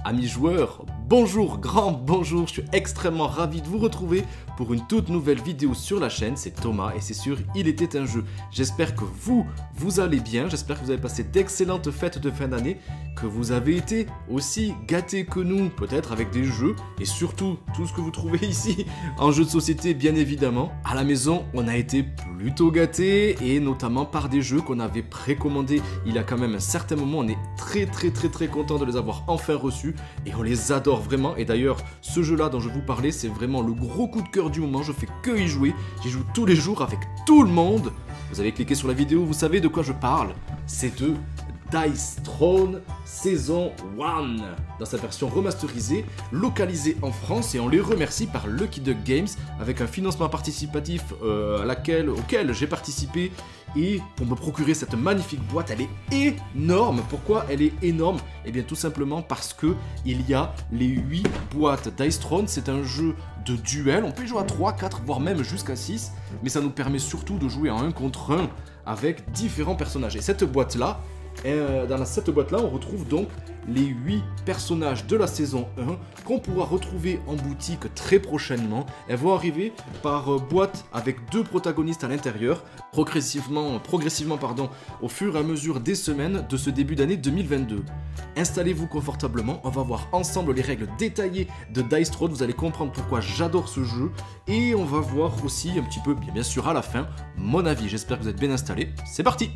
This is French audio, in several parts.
Amis joueurs, bonjour, grand bonjour, je suis extrêmement ravi de vous retrouver pour une toute nouvelle vidéo sur la chaîne, c'est Thomas et c'est sûr, il était un jeu. J'espère que vous allez bien, j'espère que vous avez passé d'excellentes fêtes de fin d'année, que vous avez été aussi gâtés que nous, peut-être avec des jeux et surtout tout ce que vous trouvez ici en jeu de société bien évidemment. À la maison, on a été plutôt gâtés et notamment par des jeux qu'on avait précommandés il y a quand même un certain moment, on est très content de les avoir enfin reçus. Et on les adore vraiment, et d'ailleurs ce jeu là dont je vous parlais c'est vraiment le gros coup de cœur du moment, je fais que y jouer, j'y joue tous les jours avec tout le monde. Vous avez cliqué sur la vidéo, vous savez de quoi je parle, c'est de Dice Throne Saison 1 dans sa version remasterisée, localisée en France, et on les remercie par Lucky Duck Games avec un financement participatif auquel j'ai participé. Et pour me procurer cette magnifique boîte, elle est énorme. Pourquoi elle est énorme? Eh bien tout simplement parce que il y a les 8 boîtes. Dice Throne, c'est un jeu de duel, on peut y jouer à 3, 4, voire même jusqu'à 6, mais ça nous permet surtout de jouer en 1 contre 1 avec différents personnages. Et cette boîte-là, cette boîte-là, on retrouve donc les 8 personnages de la saison 1 qu'on pourra retrouver en boutique très prochainement. Elles vont arriver par boîte avec 2 protagonistes à l'intérieur, progressivement au fur et à mesure des semaines de ce début d'année 2022. Installez-vous confortablement, on va voir ensemble les règles détaillées de Dice Throne, vous allez comprendre pourquoi j'adore ce jeu, et on va voir aussi un petit peu, bien sûr à la fin, mon avis. J'espère que vous êtes bien installés, c'est parti!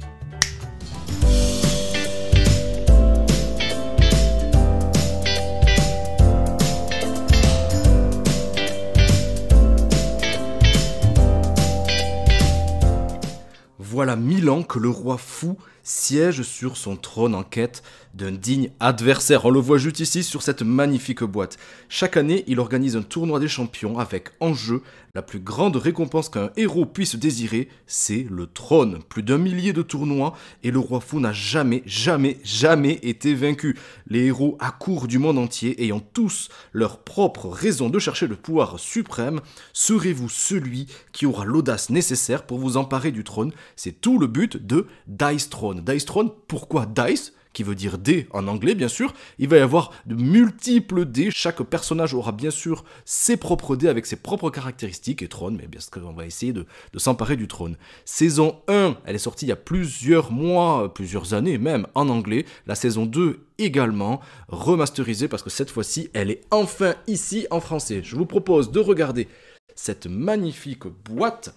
Voilà 1000 ans que le roi fou siège sur son trône en quête d'un digne adversaire. On le voit juste ici sur cette magnifique boîte. Chaque année, il organise un tournoi des champions avec en jeu la plus grande récompense qu'un héros puisse désirer, c'est le trône. Plus d'1 millier de tournois et le roi fou n'a jamais été vaincu. Les héros accourent du monde entier ayant tous leur propre raison de chercher le pouvoir suprême. Serez-vous celui qui aura l'audace nécessaire pour vous emparer du trône? C'est tout le but de Dice Throne. Dice Throne, pourquoi Dice ? Qui veut dire dés en anglais bien sûr, il va y avoir de multiples dés, chaque personnage aura bien sûr ses propres dés avec ses propres caractéristiques, et trône, mais bien sûr qu'on va essayer de s'emparer du trône. Saison 1, elle est sortie il y a plusieurs mois, plusieurs années même en anglais, la saison 2 également, remasterisée parce que cette fois-ci elle est enfin ici en français. Je vous propose de regarder cette magnifique boîte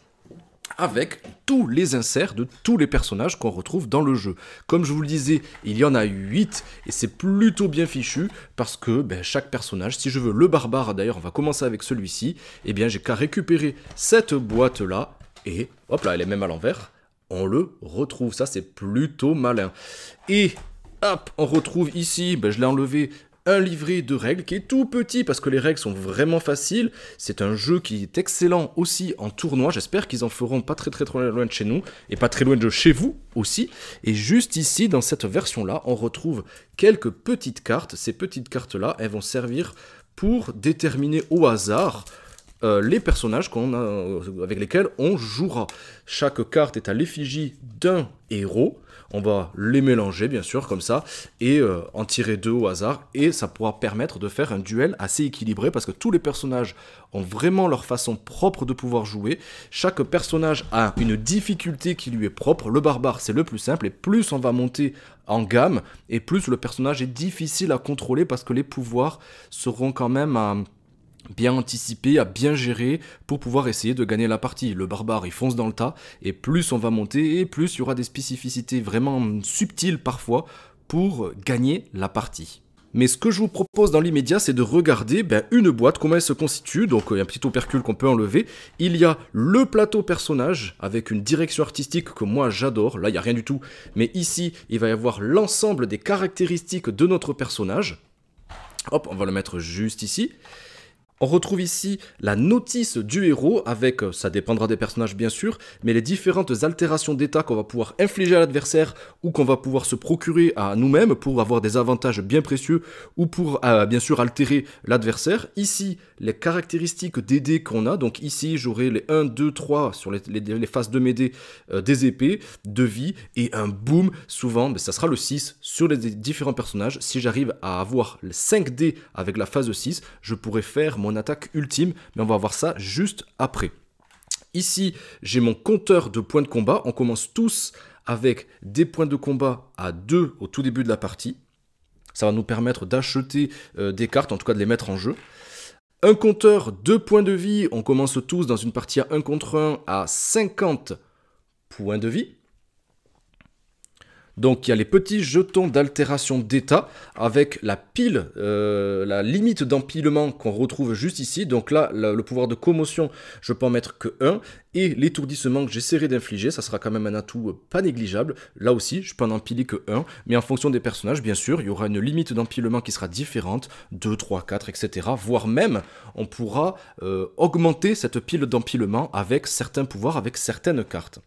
avec tous les inserts de tous les personnages qu'on retrouve dans le jeu. Comme je vous le disais, il y en a 8 et c'est plutôt bien fichu parce que chaque personnage, si je veux le barbare d'ailleurs, on va commencer avec celui-ci, eh bien j'ai qu'à récupérer cette boîte-là et hop là, elle est même à l'envers, on le retrouve, ça c'est plutôt malin. Et hop, on retrouve ici, je l'ai enlevé, un livret de règles qui est tout petit parce que les règles sont vraiment faciles. C'est un jeu qui est excellent aussi en tournoi. J'espère qu'ils en feront pas très loin de chez nous et pas très loin de chez vous aussi. Et juste ici, dans cette version-là, on retrouve quelques petites cartes. Ces petites cartes-là, elles vont servir pour déterminer au hasard les personnages avec lesquels on jouera. Chaque carte est à l'effigie d'un héros. On va les mélanger bien sûr comme ça et en tirer 2 au hasard, et ça pourra permettre de faire un duel assez équilibré parce que tous les personnages ont vraiment leur façon propre de pouvoir jouer. Chaque personnage a une difficulté qui lui est propre. Le barbare c'est le plus simple, et plus on va monter en gamme et plus le personnage est difficile à contrôler parce que les pouvoirs seront quand même bien anticipé, à bien gérer pour pouvoir essayer de gagner la partie. Le barbare il fonce dans le tas, et plus on va monter et plus il y aura des spécificités vraiment subtiles parfois pour gagner la partie. Mais ce que je vous propose dans l'immédiat, c'est de regarder une boîte, comment elle se constitue. Donc il y a un petit opercule qu'on peut enlever. Il y a le plateau personnage avec une direction artistique que moi j'adore. Là il n'y a rien du tout, mais ici il va y avoir l'ensemble des caractéristiques de notre personnage. Hop, on va le mettre juste ici. On retrouve ici la notice du héros avec, ça dépendra des personnages bien sûr, mais les différentes altérations d'état qu'on va pouvoir infliger à l'adversaire ou qu'on va pouvoir se procurer à nous-mêmes pour avoir des avantages bien précieux ou pour bien sûr altérer l'adversaire. Ici, les caractéristiques des dés qu'on a, donc ici j'aurai les 1, 2, 3 sur les faces de mes dés des épées, de vie et un boom, souvent ça sera le 6 sur les différents personnages. Si j'arrive à avoir les 5 dés avec la phase 6, je pourrais faire mon attaque ultime, mais on va voir ça juste après. Ici, j'ai mon compteur de points de combat. On commence tous avec des points de combat à 2 au tout début de la partie. Ça va nous permettre d'acheter des cartes, en tout cas de les mettre en jeu. Un compteur de points de vie. On commence tous dans une partie à 1 contre 1 à 50 points de vie. Donc il y a les petits jetons d'altération d'état avec la pile, la limite d'empilement qu'on retrouve juste ici. Donc là, le pouvoir de commotion, je peux en mettre que 1. Et l'étourdissement que j'essaierai d'infliger, ça sera quand même un atout pas négligeable. Là aussi, je peux en empiler que 1. Mais en fonction des personnages, bien sûr, il y aura une limite d'empilement qui sera différente. 2, 3, 4, etc. Voire même, on pourra augmenter cette pile d'empilement avec certains pouvoirs, avec certaines cartes.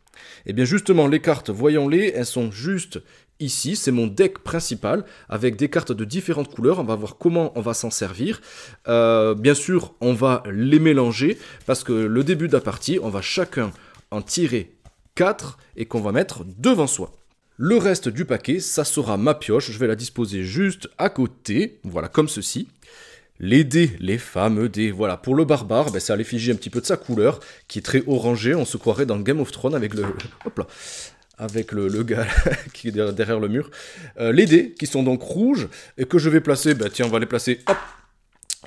Et bien justement, les cartes, voyons-les, elles sont juste ici. C'est mon deck principal avec des cartes de différentes couleurs. On va voir comment on va s'en servir. Bien sûr, on va les mélanger parce que le début de la partie, on va chacun en tirer 4 et qu'on va mettre devant soi. Le reste du paquet, ça sera ma pioche. Je vais la disposer juste à côté, voilà, comme ceci. Les dés, les fameux dés. Voilà, pour le barbare, c'est à l'effigie un petit peu de sa couleur, qui est très orangé. On se croirait dans Game of Thrones avec le... Hop là, avec le gars qui est derrière le mur. Les dés, qui sont donc rouges, et que je vais placer, tiens, on va les placer, hop,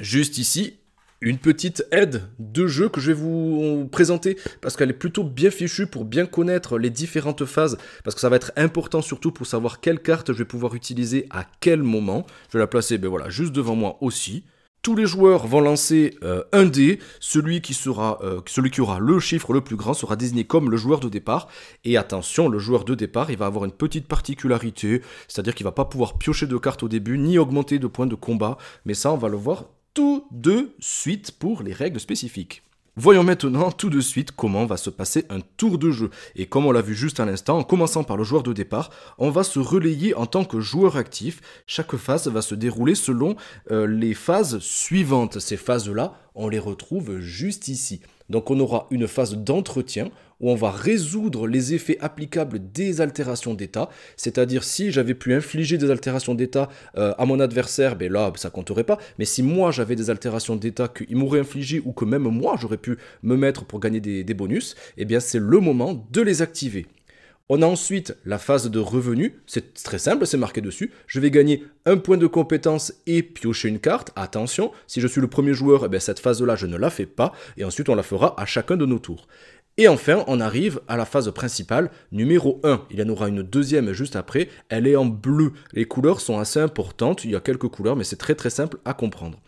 juste ici. Une petite aide de jeu que je vais vous présenter, parce qu'elle est plutôt bien fichue pour bien connaître les différentes phases, parce que ça va être important surtout pour savoir quelle carte je vais pouvoir utiliser à quel moment. Je vais la placer, voilà, juste devant moi aussi. Tous les joueurs vont lancer un dé, celui qui aura le chiffre le plus grand sera désigné comme le joueur de départ. Et attention, le joueur de départ, il va avoir une petite particularité, c'est-à-dire qu'il ne va pas pouvoir piocher de cartes au début, ni augmenter de points de combat, mais ça on va le voir tout de suite pour les règles spécifiques. Voyons maintenant tout de suite comment va se passer un tour de jeu. Et comme on l'a vu juste à l'instant, en commençant par le joueur de départ, on va se relayer en tant que joueur actif. Chaque phase va se dérouler selon les phases suivantes. Ces phases-là, on les retrouve juste ici. Donc on aura une phase d'entretien où on va résoudre les effets applicables des altérations d'état, c'est-à-dire si j'avais pu infliger des altérations d'état à mon adversaire, là ça compterait pas, mais si moi j'avais des altérations d'état qu'il m'aurait infligé ou que même moi j'aurais pu me mettre pour gagner des bonus, c'est le moment de les activer. On a ensuite la phase de revenu, c'est très simple, c'est marqué dessus. Je vais gagner un point de compétence et piocher une carte. Attention, si je suis le premier joueur, cette phase-là, je ne la fais pas. Et ensuite, on la fera à chacun de nos tours. Et enfin, on arrive à la phase principale, numéro 1. Il y en aura une deuxième juste après. Elle est en bleu. Les couleurs sont assez importantes. Il y a quelques couleurs, mais c'est très très simple à comprendre.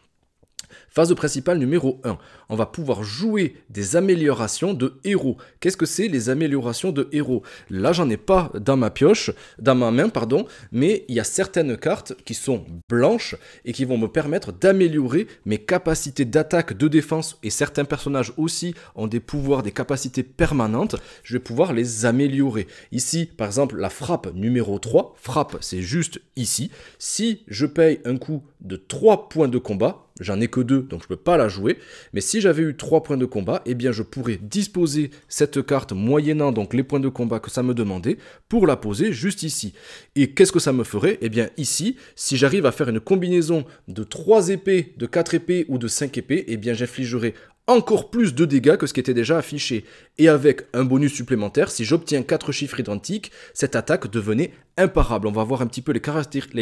Phase principale numéro 1. On va pouvoir jouer des améliorations de héros. Qu'est-ce que c'est les améliorations de héros? Là, j'en ai pas dans ma pioche, dans ma main, pardon, mais il y a certaines cartes qui sont blanches et qui vont me permettre d'améliorer mes capacités d'attaque, de défense, et certains personnages aussi ont des pouvoirs, des capacités permanentes. Je vais pouvoir les améliorer. Ici, par exemple, la frappe numéro 3. Frappe, c'est juste ici. Si je paye un coût de 3 points de combat, j'en ai que 2, donc je ne peux pas la jouer. Mais si j'avais eu 3 points de combat, je pourrais disposer cette carte moyennant donc les points de combat que ça me demandait pour la poser juste ici. Et qu'est-ce que ça me ferait? Ici, si j'arrive à faire une combinaison de 3 épées, de 4 épées ou de 5 épées, j'infligerai encore plus de dégâts que ce qui était déjà affiché. Et avec un bonus supplémentaire, si j'obtiens 4 chiffres identiques, cette attaque devenait imparable. On va voir un petit peu les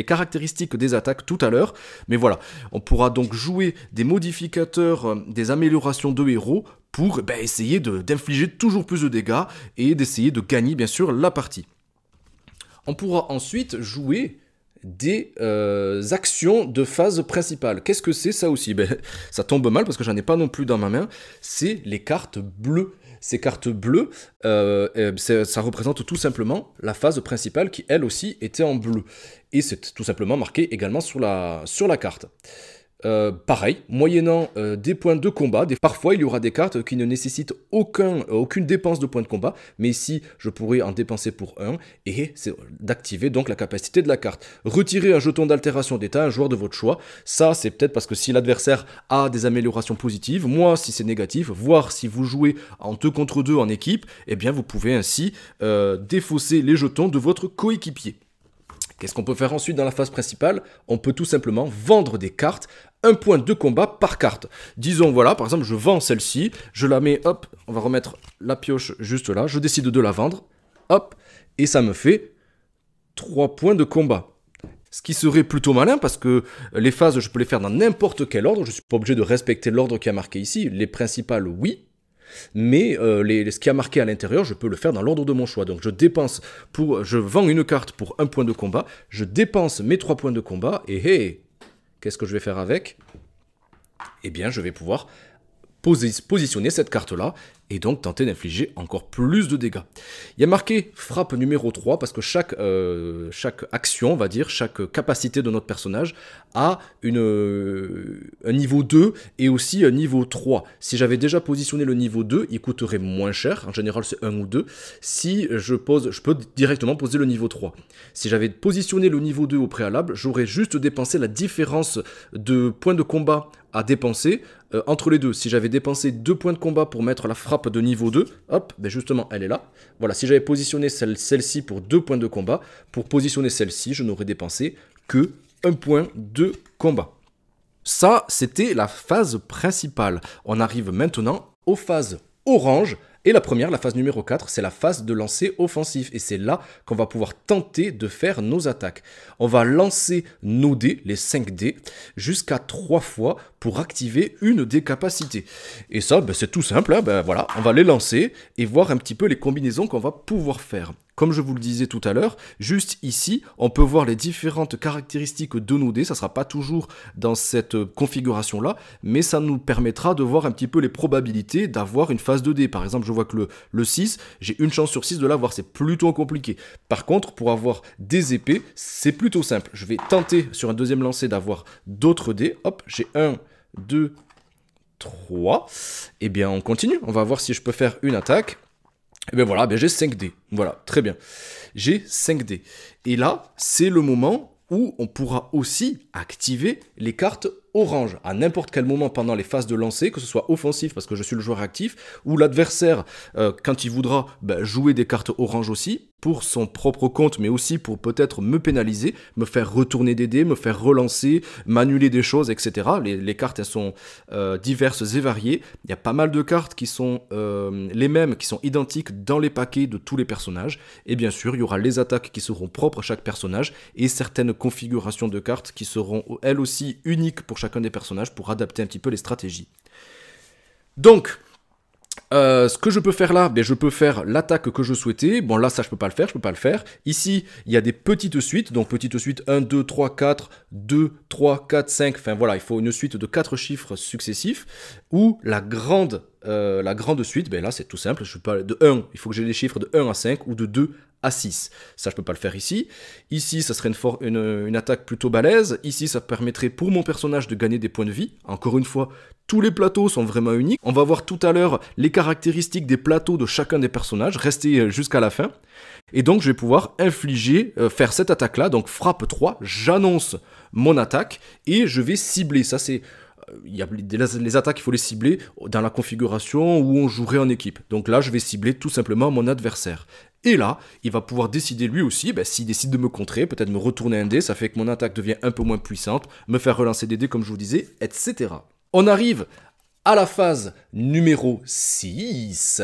caractéristiques des attaques tout à l'heure. Mais voilà, on pourra donc jouer des modificateurs, des améliorations de héros pour essayer d'infliger toujours plus de dégâts et d'essayer de gagner bien sûr la partie. On pourra ensuite jouer des actions de phase principale. Qu'est-ce que c'est ça aussi? Ça tombe mal parce que j'en ai pas non plus dans ma main. C'est les cartes bleues. Ces cartes bleues, ça représente tout simplement la phase principale qui elle aussi était en bleu. Et c'est tout simplement marqué également sur la carte. pareil, moyennant des points de combat. Parfois, il y aura des cartes qui ne nécessitent aucune dépense de points de combat, mais ici, je pourrais en dépenser pour un, et c'est d'activer donc la capacité de la carte. Retirer un jeton d'altération d'état à un joueur de votre choix. Ça, c'est peut-être parce que si l'adversaire a des améliorations positives, moi, si c'est négatif, voire si vous jouez en 2 contre 2 en équipe, eh bien, vous pouvez ainsi défausser les jetons de votre coéquipier. Qu'est-ce qu'on peut faire ensuite dans la phase principale? On peut tout simplement vendre des cartes, un point de combat par carte. Disons, voilà, par exemple, je vends celle-ci, je la mets, hop, on va remettre la pioche juste là, je décide de la vendre, hop, et ça me fait 3 points de combat. Ce qui serait plutôt malin parce que les phases, je peux les faire dans n'importe quel ordre, je ne suis pas obligé de respecter l'ordre qui est marqué ici, les principales, oui. Mais ce qui a marqué à l'intérieur, je peux le faire dans l'ordre de mon choix. Donc je vends une carte pour 1 point de combat, je dépense mes 3 points de combat, et hey, qu'est-ce que je vais faire avec? Eh bien, je vais pouvoir positionner cette carte-là, et donc tenter d'infliger encore plus de dégâts. Il y a marqué frappe numéro 3, parce que chaque action, on va dire, chaque capacité de notre personnage a un niveau 2 et aussi un niveau 3. Si j'avais déjà positionné le niveau 2, il coûterait moins cher, en général c'est 1 ou 2. Si je peux directement poser le niveau 3. Si j'avais positionné le niveau 2 au préalable, j'aurais juste dépensé la différence de points de combat à dépenser entre les deux. Si j'avais dépensé 2 points de combat pour mettre la frappe de niveau 2, hop, ben justement, elle est là. Voilà, si j'avais positionné celle-ci pour 2 points de combat, pour positionner celle-ci, je n'aurais dépensé que 1 point de combat. Ça, c'était la phase principale. On arrive maintenant aux phases orange. Et la première, la phase numéro 4, c'est la phase de lancer offensif. Et c'est là qu'on va pouvoir tenter de faire nos attaques. On va lancer nos dés, les 5 dés, jusqu'à 3 fois pour activer une des capacités. Et ça, ben, c'est tout simple. Hein, ben, voilà, on va les lancer et voir un petit peu les combinaisons qu'on va pouvoir faire. Comme je vous le disais tout à l'heure, juste ici, on peut voir les différentes caractéristiques de nos dés. Ça ne sera pas toujours dans cette configuration-là, mais ça nous permettra de voir un petit peu les probabilités d'avoir une phase de dés. Par exemple, je vois que le 6, j'ai une chance sur 6 de l'avoir. C'est plutôt compliqué. Par contre, pour avoir des épées, c'est plutôt simple. Je vais tenter sur un deuxième lancer d'avoir d'autres dés. Hop, j'ai 1, 2, 3. Eh bien, on continue. On va voir si je peux faire une attaque. Et bien voilà, j'ai 5 dés. Voilà, très bien. J'ai 5 dés. Et là, c'est le moment où on pourra aussi activer les cartes orange à n'importe quel moment pendant les phases de lancer, que ce soit offensif parce que je suis le joueur actif, ou l'adversaire, quand il voudra jouer des cartes orange aussi, pour son propre compte, mais aussi pour peut-être me pénaliser, me faire retourner des dés, me faire relancer, m'annuler des choses, etc. Les cartes, elles sont diverses et variées. Il y a pas mal de cartes qui sont les mêmes, qui sont identiques dans les paquets de tous les personnages. Et bien sûr, il y aura les attaques qui seront propres à chaque personnage et certaines configurations de cartes qui seront elles aussi uniques pour chacun des personnages pour adapter un petit peu les stratégies. Donc, ce que je peux faire là, je peux faire l'attaque que je souhaitais. Bon là ça je peux pas le faire, Ici il y a des petites suites, donc petite suite 1, 2, 3, 4, 2, 3, 4, 5, enfin voilà, il faut une suite de 4 chiffres successifs. Ou la grande suite, là c'est tout simple, je peux pas, de 1, il faut que j'ai les chiffres de 1 à 5 ou de 2 à 6. Ça, je peux pas le faire ici. Ici, ça serait une attaque plutôt balèze. Ici, ça permettrait pour mon personnage de gagner des points de vie. Encore une fois, tous les plateaux sont vraiment uniques. On va voir tout à l'heure les caractéristiques des plateaux de chacun des personnages. Restez jusqu'à la fin. Et donc, je vais pouvoir faire cette attaque-là. Donc, frappe 3, j'annonce mon attaque et je vais cibler. Ça, c'est... Il y a les attaques, il faut les cibler dans la configuration où on jouerait en équipe. Donc là, je vais cibler tout simplement mon adversaire. Et là, il va pouvoir décider lui aussi, s'il décide de me contrer, peut-être me retourner un dé, ça fait que mon attaque devient un peu moins puissante, me faire relancer des dés comme je vous disais, etc. On arrive à la phase numéro 6.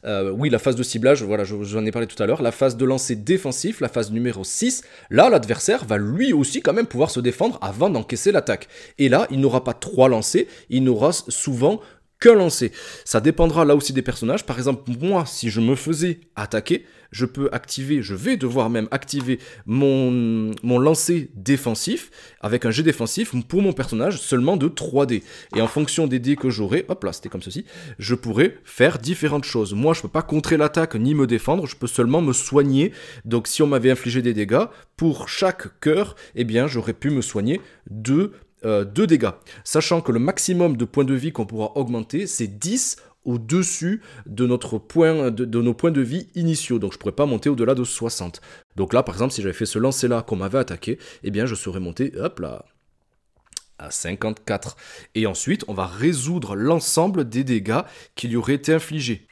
Oui, la phase de ciblage, voilà, j'en ai parlé tout à l'heure. La phase de lancer défensif, la phase numéro 6. Là, l'adversaire va lui aussi quand même pouvoir se défendre avant d'encaisser l'attaque. Et là, il n'aura pas 3 lancers, il n'aura souvent qu'un lancer. Ça dépendra là aussi des personnages. Par exemple, moi, si je me faisais attaquer, je vais devoir même activer mon lancer défensif avec un jet défensif pour mon personnage seulement de 3 dés. Et en fonction des dés que j'aurai, hop là, c'était comme ceci, je pourrais faire différentes choses. Moi, je peux pas contrer l'attaque ni me défendre, je peux seulement me soigner. Donc, si on m'avait infligé des dégâts, pour chaque cœur, eh bien, j'aurais pu me soigner de 2 dégâts. Sachant que le maximum de points de vie qu'on pourra augmenter, c'est 10 au-dessus de, nos points de vie initiaux. Donc je ne pourrais pas monter au-delà de 60. Donc là, par exemple, si j'avais fait ce lancer-là qu'on m'avait attaqué, eh bien je serais monté, hop là, à 54. Et ensuite, on va résoudre l'ensemble des dégâts qui lui auraient été infligés.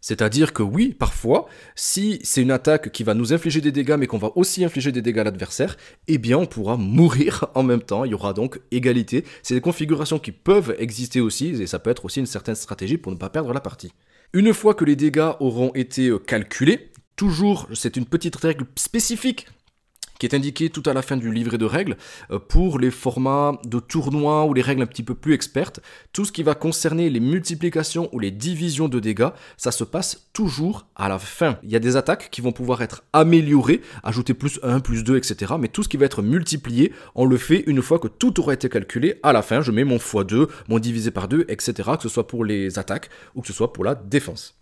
C'est-à-dire que oui, parfois, si c'est une attaque qui va nous infliger des dégâts, mais qu'on va aussi infliger des dégâts à l'adversaire, eh bien on pourra mourir en même temps, il y aura donc égalité. C'est des configurations qui peuvent exister aussi, et ça peut être aussi une certaine stratégie pour ne pas perdre la partie. Une fois que les dégâts auront été calculés, toujours, c'est une petite règle spécifique qui est indiqué tout à la fin du livret de règles, pour les formats de tournois ou les règles un petit peu plus expertes. Tout ce qui va concerner les multiplications ou les divisions de dégâts, ça se passe toujours à la fin. Il y a des attaques qui vont pouvoir être améliorées, ajouter plus 1, plus 2, etc. Mais tout ce qui va être multiplié, on le fait une fois que tout aura été calculé. À la fin, je mets mon x2, mon divisé par 2, etc. Que ce soit pour les attaques ou que ce soit pour la défense.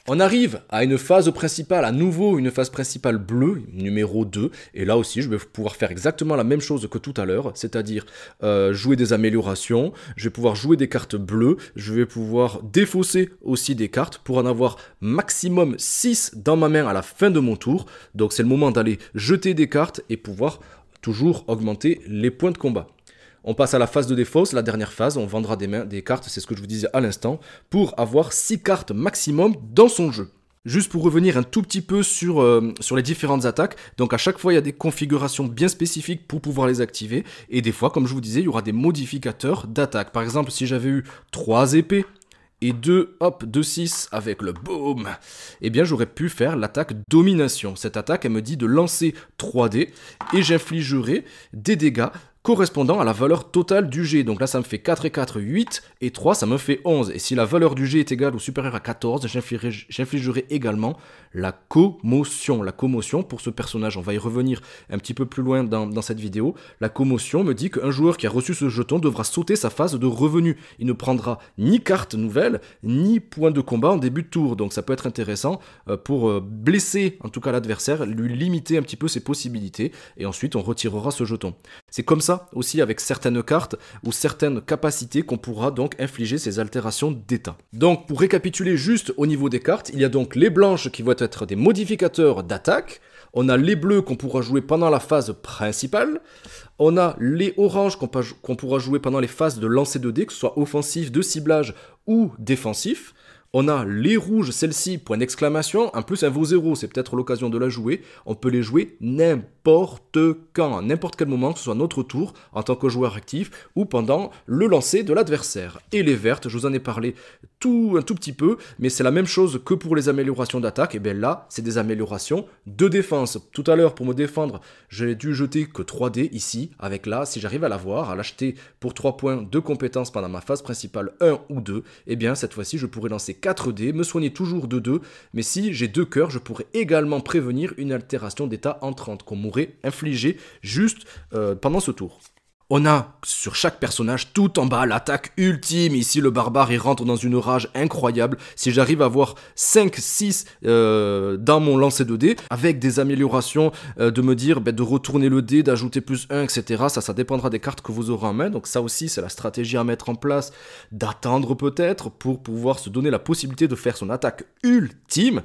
On arrive à une phase principale, à nouveau une phase principale bleue, numéro 2, et là aussi je vais pouvoir faire exactement la même chose que tout à l'heure, c'est-à-dire jouer des améliorations, je vais pouvoir jouer des cartes bleues, je vais pouvoir défausser aussi des cartes pour en avoir maximum 6 dans ma main à la fin de mon tour, donc c'est le moment d'aller jeter des cartes et pouvoir toujours augmenter les points de combat. On passe à la phase de défausse, la dernière phase, on vendra des cartes, c'est ce que je vous disais à l'instant, pour avoir 6 cartes maximum dans son jeu. Juste pour revenir un tout petit peu sur les différentes attaques, donc à chaque fois il y a des configurations bien spécifiques pour pouvoir les activer, et des fois, comme je vous disais, il y aura des modificateurs d'attaque. Par exemple, si j'avais eu 3 épées, et 2 6 avec le boom, eh bien j'aurais pu faire l'attaque domination. Cette attaque, elle me dit de lancer 3 dés, et j'infligerai des dégâts correspondant à la valeur totale du jet. Donc là, ça me fait 4 et 4, 8, et 3, ça me fait 11. Et si la valeur du jet est égale ou supérieure à 14, j'infligerai également la commotion. La commotion, pour ce personnage, on va y revenir un petit peu plus loin dans cette vidéo. La commotion me dit qu'un joueur qui a reçu ce jeton devra sauter sa phase de revenu. Il ne prendra ni carte nouvelle, ni point de combat en début de tour. Donc ça peut être intéressant pour blesser, en tout cas l'adversaire, lui limiter un petit peu ses possibilités, et ensuite on retirera ce jeton. C'est comme ça aussi avec certaines cartes ou certaines capacités qu'on pourra donc infliger ces altérations d'état. Donc pour récapituler juste au niveau des cartes, il y a donc les blanches qui vont être des modificateurs d'attaque, on a les bleus qu'on pourra jouer pendant la phase principale, on a les oranges qu'on pourra jouer pendant les phases de lancer de dés, que ce soit offensif, de ciblage ou défensif. On a les rouges, celle-ci, point d'exclamation, en plus un vaut 0, c'est peut-être l'occasion de la jouer. On peut les jouer n'importe quand, à n'importe quel moment, que ce soit notre tour en tant que joueur actif ou pendant le lancer de l'adversaire. Et les vertes, je vous en ai parlé un tout petit peu, mais c'est la même chose que pour les améliorations d'attaque. Et bien là, c'est des améliorations de défense. Tout à l'heure, pour me défendre, j'ai dû jeter que 3 dés ici, avec là, si j'arrive à l'avoir, à l'acheter pour 3 points de compétence pendant ma phase principale 1 ou 2, et bien cette fois-ci, je pourrais lancer 4 dés, me soigner toujours de 2, mais si j'ai 2 cœurs, je pourrais également prévenir une altération d'état entrante qu'on m'aurait infligée juste pendant ce tour. On a sur chaque personnage tout en bas l'attaque ultime. Ici le barbare il rentre dans une rage incroyable. Si j'arrive à avoir 5-6 dans mon lancer de dés, avec des améliorations de me dire de retourner le dé, d'ajouter plus 1, etc. Ça dépendra des cartes que vous aurez en main. Donc ça aussi c'est la stratégie à mettre en place, d'attendre peut-être pour pouvoir se donner la possibilité de faire son attaque ultime.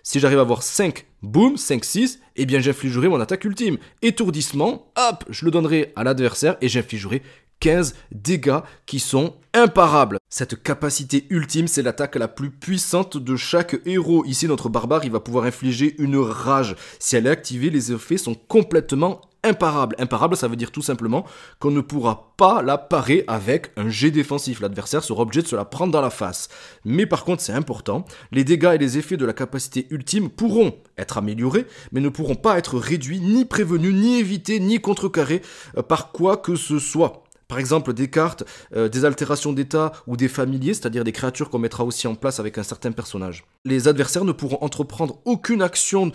Si j'arrive à avoir 5, boum, 5, 6, eh bien j'infligerai mon attaque ultime. Étourdissement, hop, je le donnerai à l'adversaire et j'infligerai 15 dégâts qui sont imparables. Cette capacité ultime, c'est l'attaque la plus puissante de chaque héros. Ici, notre barbare, il va pouvoir infliger une rage. Si elle est activée, les effets sont complètement imparables. Imparable, ça veut dire tout simplement qu'on ne pourra pas la parer avec un jet défensif. L'adversaire sera obligé de se la prendre dans la face. Mais par contre, c'est important, les dégâts et les effets de la capacité ultime pourront être améliorés, mais ne pourront pas être réduits, ni prévenus, ni évités, ni contrecarrés par quoi que ce soit. Par exemple, des cartes, des altérations d'état ou des familiers, c'est-à-dire des créatures qu'on mettra aussi en place avec un certain personnage. Les adversaires ne pourront entreprendre aucune action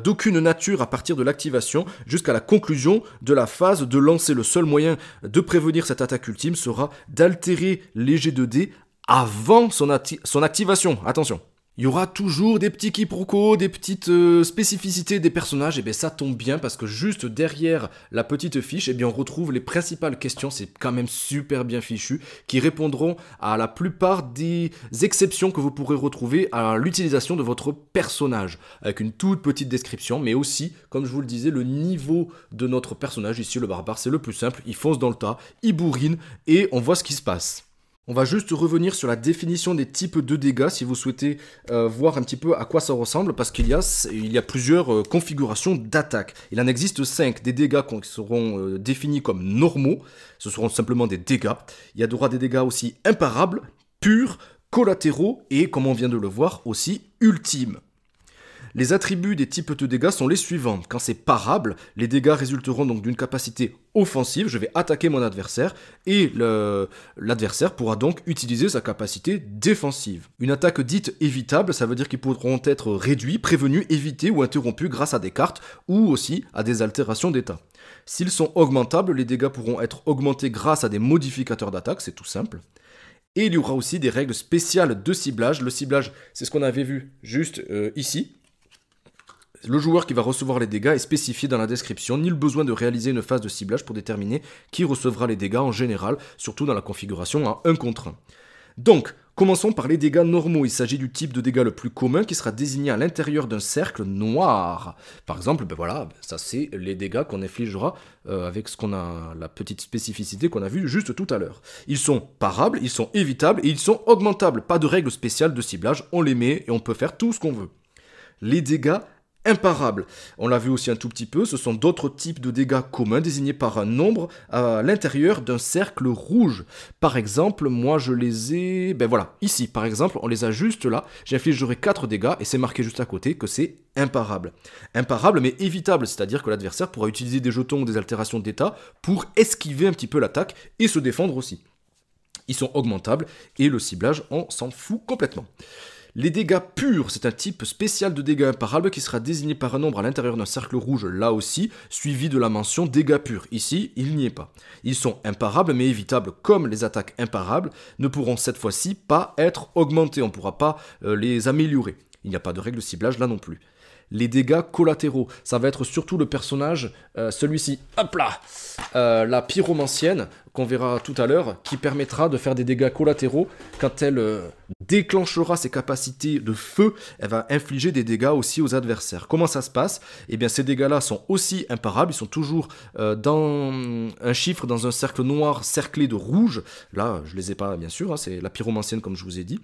d'aucune nature à partir de l'activation jusqu'à la conclusion de la phase de lancer. Le seul moyen de prévenir cette attaque ultime sera d'altérer les jets de dés avant son activation. Attention. Il y aura toujours des petits quiproquos, des petites spécificités des personnages, et bien ça tombe bien parce que juste derrière la petite fiche, et bien on retrouve les principales questions, c'est quand même super bien fichu, qui répondront à la plupart des exceptions que vous pourrez retrouver à l'utilisation de votre personnage, avec une toute petite description, mais aussi, comme je vous le disais, le niveau de notre personnage, ici le barbare, c'est le plus simple, il fonce dans le tas, il bourrine, et on voit ce qui se passe. On va juste revenir sur la définition des types de dégâts si vous souhaitez voir un petit peu à quoi ça ressemble parce qu'il y a plusieurs configurations d'attaque. Il en existe 5 des dégâts qui seront définis comme normaux, ce seront simplement des dégâts. Il y aura des dégâts aussi imparables, purs, collatéraux et comme on vient de le voir aussi ultimes. Les attributs des types de dégâts sont les suivants. Quand c'est parable, les dégâts résulteront donc d'une capacité offensive, je vais attaquer mon adversaire, et l'adversaire pourra donc utiliser sa capacité défensive. Une attaque dite évitable, ça veut dire qu'ils pourront être réduits, prévenus, évités ou interrompus grâce à des cartes ou aussi à des altérations d'état. S'ils sont augmentables, les dégâts pourront être augmentés grâce à des modificateurs d'attaque, c'est tout simple. Et il y aura aussi des règles spéciales de ciblage. Le ciblage, c'est ce qu'on avait vu juste ici. Le joueur qui va recevoir les dégâts est spécifié dans la description, ni le besoin de réaliser une phase de ciblage pour déterminer qui recevra les dégâts en général, surtout dans la configuration en 1 contre 1. Donc, commençons par les dégâts normaux. Il s'agit du type de dégât le plus commun qui sera désigné à l'intérieur d'un cercle noir. Par exemple, ben voilà, ça c'est les dégâts qu'on infligera avec la petite spécificité qu'on a vue juste tout à l'heure. Ils sont parables, ils sont évitables et ils sont augmentables. Pas de règle spéciale de ciblage, on les met et on peut faire tout ce qu'on veut. Les dégâts imparables. On l'a vu aussi un tout petit peu, ce sont d'autres types de dégâts communs désignés par un nombre à l'intérieur d'un cercle rouge. Par exemple, moi je les ai... Ben voilà, ici par exemple, on les a juste là, j'infligerai 4 dégâts et c'est marqué juste à côté que c'est imparable. Imparable mais évitable, c'est-à-dire que l'adversaire pourra utiliser des jetons ou des altérations d'état pour esquiver un petit peu l'attaque et se défendre aussi. Ils sont augmentables et le ciblage, on s'en fout complètement. Les dégâts purs, c'est un type spécial de dégâts imparables qui sera désigné par un nombre à l'intérieur d'un cercle rouge, là aussi, suivi de la mention dégâts purs. Ici, il n'y est pas. Ils sont imparables mais évitables comme les attaques imparables, ne pourront cette fois-ci pas être augmentés, on ne pourra pas les améliorer. Il n'y a pas de règle de ciblage là non plus. Les dégâts collatéraux, ça va être surtout le personnage, celui-ci, hop là, la pyromancienne, qu'on verra tout à l'heure, qui permettra de faire des dégâts collatéraux. Quand elle déclenchera ses capacités de feu, elle va infliger des dégâts aussi aux adversaires. Comment ça se passe? Eh bien, ces dégâts-là sont aussi imparables, ils sont toujours dans un chiffre, dans un cercle noir cerclé de rouge. Là, je ne les ai pas, bien sûr, hein, c'est la pyromancienne comme je vous ai dit.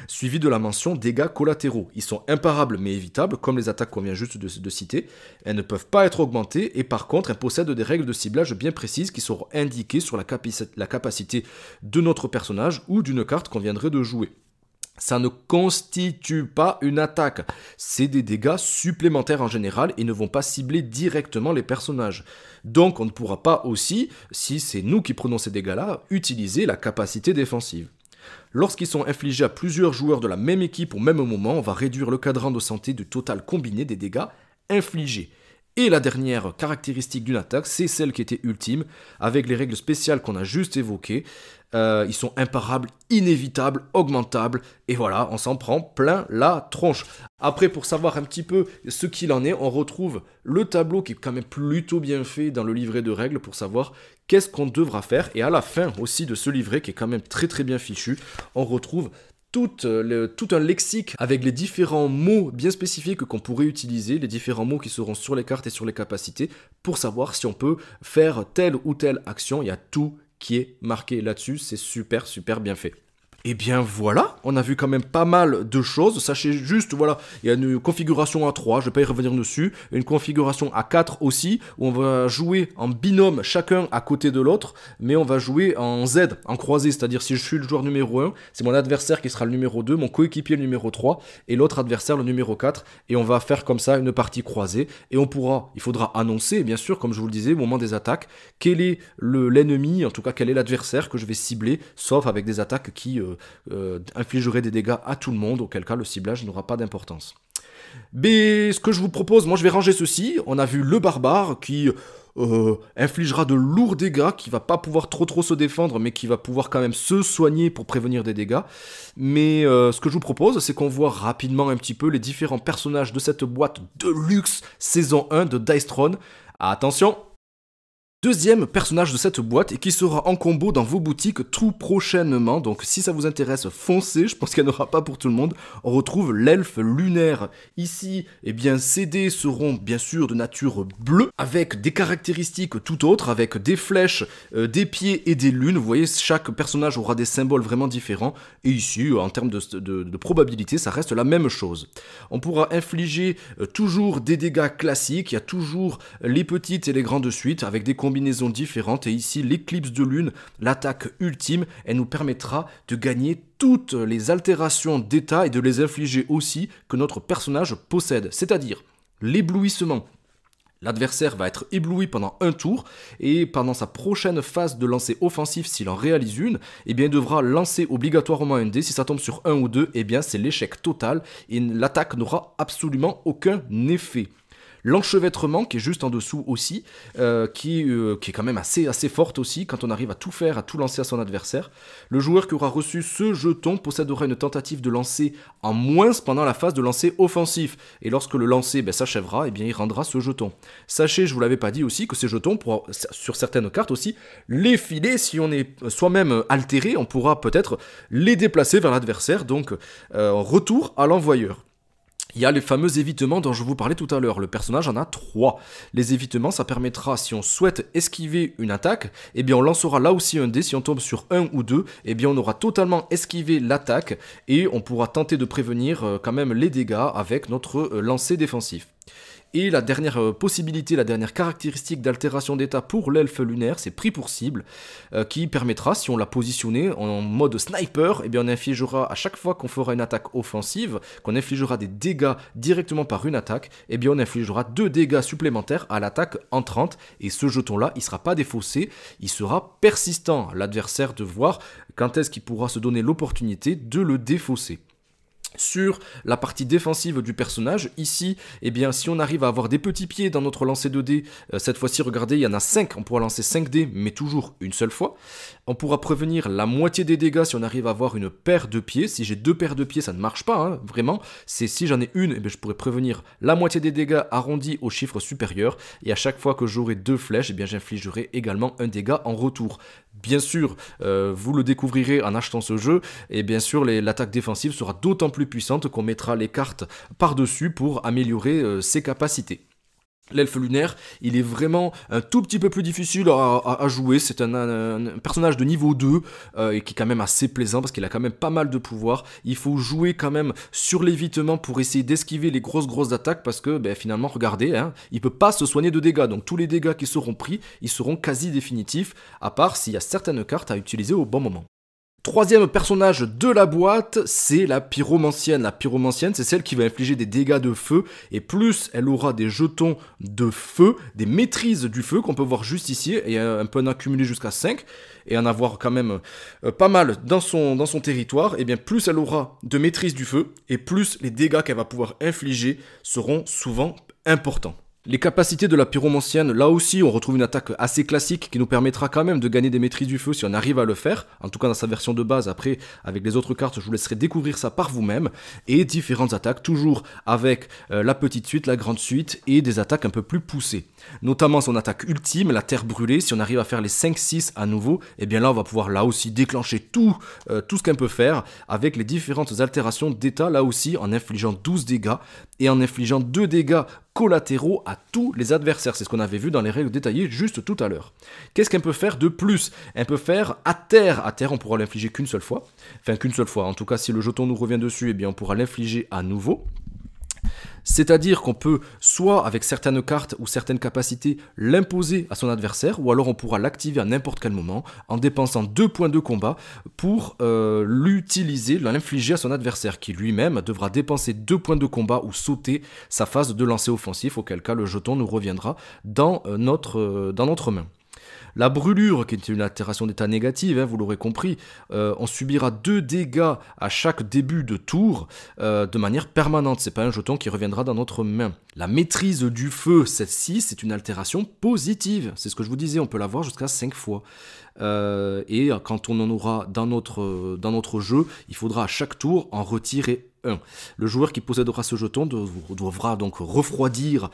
Suivi de la mention dégâts collatéraux. Ils sont imparables mais évitables, comme les attaques qu'on vient juste de citer. Elles ne peuvent pas être augmentées et par contre, elles possèdent des règles de ciblage bien précises qui seront indiquées sur la capacité de notre personnage ou d'une carte qu'on viendrait de jouer. Ça ne constitue pas une attaque, c'est des dégâts supplémentaires en général et ne vont pas cibler directement les personnages. Donc on ne pourra pas aussi, si c'est nous qui prenons ces dégâts-là, utiliser la capacité défensive. Lorsqu'ils sont infligés à plusieurs joueurs de la même équipe au même moment, on va réduire le cadran de santé du total combiné des dégâts infligés. Et la dernière caractéristique d'une attaque, c'est celle qui était ultime, avec les règles spéciales qu'on a juste évoquées. Ils sont imparables, inévitables, augmentables, et voilà, on s'en prend plein la tronche. Après, pour savoir un petit peu ce qu'il en est, on retrouve le tableau qui est quand même plutôt bien fait dans le livret de règles pour savoir qu'est-ce qu'on devra faire. Et à la fin aussi de ce livret, qui est quand même très très bien fichu, on retrouve tout un lexique avec les différents mots bien spécifiques qu'on pourrait utiliser, les différents mots qui seront sur les cartes et sur les capacités, pour savoir si on peut faire telle ou telle action. Il y a tout qui est marqué là-dessus, c'est super super bien fait. Et bien voilà, on a vu quand même pas mal de choses. Sachez juste, voilà, il y a une configuration à 3, je ne vais pas y revenir dessus. Une configuration à 4 aussi, où on va jouer en binôme, chacun à côté de l'autre, mais on va jouer en Z, en croisé. C'est-à-dire si je suis le joueur numéro 1, c'est mon adversaire qui sera le numéro 2, mon coéquipier le numéro 3, et l'autre adversaire le numéro 4. Et on va faire comme ça une partie croisée. Et il faudra annoncer, bien sûr, comme je vous le disais, au moment des attaques, quel est l'ennemi, en tout cas quel est l'adversaire que je vais cibler, sauf avec des attaques qui infligerait des dégâts à tout le monde, auquel cas le ciblage n'aura pas d'importance. Mais ce que je vous propose, moi je vais ranger ceci. On a vu le barbare qui infligera de lourds dégâts, qui va pas pouvoir trop se défendre, mais qui va pouvoir quand même se soigner pour prévenir des dégâts. Mais ce que je vous propose, c'est qu'on voit rapidement un petit peu les différents personnages de cette boîte de luxe saison 1 de Dice Throne. Attention! Deuxième personnage de cette boîte et qui sera en combo dans vos boutiques tout prochainement. Donc si ça vous intéresse, foncez, je pense qu'il n'y en aura pas pour tout le monde. On retrouve l'elfe lunaire. Ici, eh bien, ces dés seront bien sûr de nature bleue, avec des caractéristiques tout autres, avec des flèches, des pieds et des lunes. Vous voyez, chaque personnage aura des symboles vraiment différents. Et ici, en termes de probabilité, ça reste la même chose. On pourra infliger toujours des dégâts classiques. Il y a toujours les petites et les grandes suites, avec des combinaisons différentes, et ici l'éclipse de lune, l'attaque ultime, elle nous permettra de gagner toutes les altérations d'état et de les infliger aussi que notre personnage possède, c'est-à-dire l'éblouissement. L'adversaire va être ébloui pendant un tour et pendant sa prochaine phase de lancer offensif, s'il en réalise une, eh bien il devra lancer obligatoirement un dé. Si ça tombe sur 1 ou 2, eh bien c'est l'échec total et l'attaque n'aura absolument aucun effet. L'enchevêtrement qui est juste en dessous aussi, qui est quand même assez forte aussi quand on arrive à tout faire, à tout lancer à son adversaire. Le joueur qui aura reçu ce jeton possédera une tentative de lancer en moins pendant la phase de lancer offensif. Et lorsque le lancer s'achèvera, eh bien, il rendra ce jeton. Sachez, je vous l'avais pas dit aussi, que ces jetons, pourra, sur certaines cartes aussi, les filer si on est soi-même altéré, on pourra peut-être les déplacer vers l'adversaire, donc retour à l'envoyeur. Il y a les fameux évitements dont je vous parlais tout à l'heure. Le personnage en a 3. Les évitements, ça permettra, si on souhaite esquiver une attaque, eh bien on lancera là aussi un dé. Si on tombe sur 1 ou 2, eh bien on aura totalement esquivé l'attaque et on pourra tenter de prévenir quand même les dégâts avec notre lancer défensif. Et la dernière possibilité, la dernière caractéristique d'altération d'état pour l'elfe lunaire, c'est pris pour cible, qui permettra, si on l'a positionné en mode sniper, eh bien on infligera à chaque fois qu'on fera une attaque offensive, qu'on infligera des dégâts directement par une attaque, eh bien on infligera 2 dégâts supplémentaires à l'attaque entrante, et ce jeton-là, il ne sera pas défaussé, il sera persistant. L'adversaire de voir quand est-ce qu'il pourra se donner l'opportunité de le défausser. Sur la partie défensive du personnage, ici, eh bien, si on arrive à avoir des petits pieds dans notre lancer de dés, cette fois-ci, regardez, il y en a 5, on pourra lancer 5 dés, mais toujours une seule fois. On pourra prévenir la moitié des dégâts si on arrive à avoir une paire de pieds. Si j'ai 2 paires de pieds, ça ne marche pas, hein, vraiment. C'est si j'en ai une, eh bien, je pourrais prévenir la moitié des dégâts arrondis au chiffre supérieur. Et à chaque fois que j'aurai 2 flèches, eh bien, j'infligerai également un dégât en retour. Bien sûr, vous le découvrirez en achetant ce jeu, et bien sûr, l'attaque défensive sera d'autant plus puissante qu'on mettra les cartes par-dessus pour améliorer ses capacités. L'elfe lunaire, il est vraiment un tout petit peu plus difficile à jouer, c'est un personnage de niveau 2 et qui est quand même assez plaisant parce qu'il a quand même pas mal de pouvoir. Il faut jouer quand même sur l'évitement pour essayer d'esquiver les grosses attaques parce que finalement, regardez, hein, il peut pas se soigner de dégâts, donc tous les dégâts qui seront pris, ils seront quasi définitifs, à part s'il y a certaines cartes à utiliser au bon moment. Troisième personnage de la boîte, c'est la pyromancienne. La pyromancienne, c'est celle qui va infliger des dégâts de feu, et plus elle aura des jetons de feu, des maîtrises du feu qu'on peut voir juste ici, et on peut en accumuler jusqu'à 5, et en avoir quand même pas mal dans son territoire, et bien plus elle aura de maîtrise du feu, et plus les dégâts qu'elle va pouvoir infliger seront souvent importants. Les capacités de la pyromancienne, là aussi on retrouve une attaque assez classique qui nous permettra quand même de gagner des maîtrises du feu si on arrive à le faire, en tout cas dans sa version de base. Après avec les autres cartes je vous laisserai découvrir ça par vous-même, et différentes attaques toujours avec la petite suite, la grande suite et des attaques un peu plus poussées. Notamment son attaque ultime, la terre brûlée, si on arrive à faire les 5-6 à nouveau, et bien là on va pouvoir là aussi déclencher tout ce qu'elle peut faire avec les différentes altérations d'état, là aussi en infligeant 12 dégâts et en infligeant 2 dégâts collatéraux à tous les adversaires. C'est ce qu'on avait vu dans les règles détaillées juste tout à l'heure. Qu'est-ce qu'elle peut faire de plus? Elle peut faire à terre. À terre, on pourra l'infliger qu'une seule fois. Enfin, qu'une seule fois. En tout cas, si le jeton nous revient dessus, eh bien, on pourra l'infliger à nouveau. C'est-à-dire qu'on peut, soit avec certaines cartes ou certaines capacités, l'imposer à son adversaire, ou alors on pourra l'activer à n'importe quel moment en dépensant 2 points de combat pour l'utiliser, l'infliger à son adversaire, qui lui-même devra dépenser 2 points de combat ou sauter sa phase de lancer offensif, auquel cas le jeton nous reviendra dans notre main. La brûlure, qui est une altération d'état négative, hein, vous l'aurez compris, on subira 2 dégâts à chaque début de tour de manière permanente. C'est pas un jeton qui reviendra dans notre main. La maîtrise du feu, celle-ci, c'est une altération positive. C'est ce que je vous disais, on peut l'avoir jusqu'à 5 fois. Et quand on en aura dans notre jeu, il faudra à chaque tour en retirer un. Le joueur qui possédera ce jeton devra donc refroidir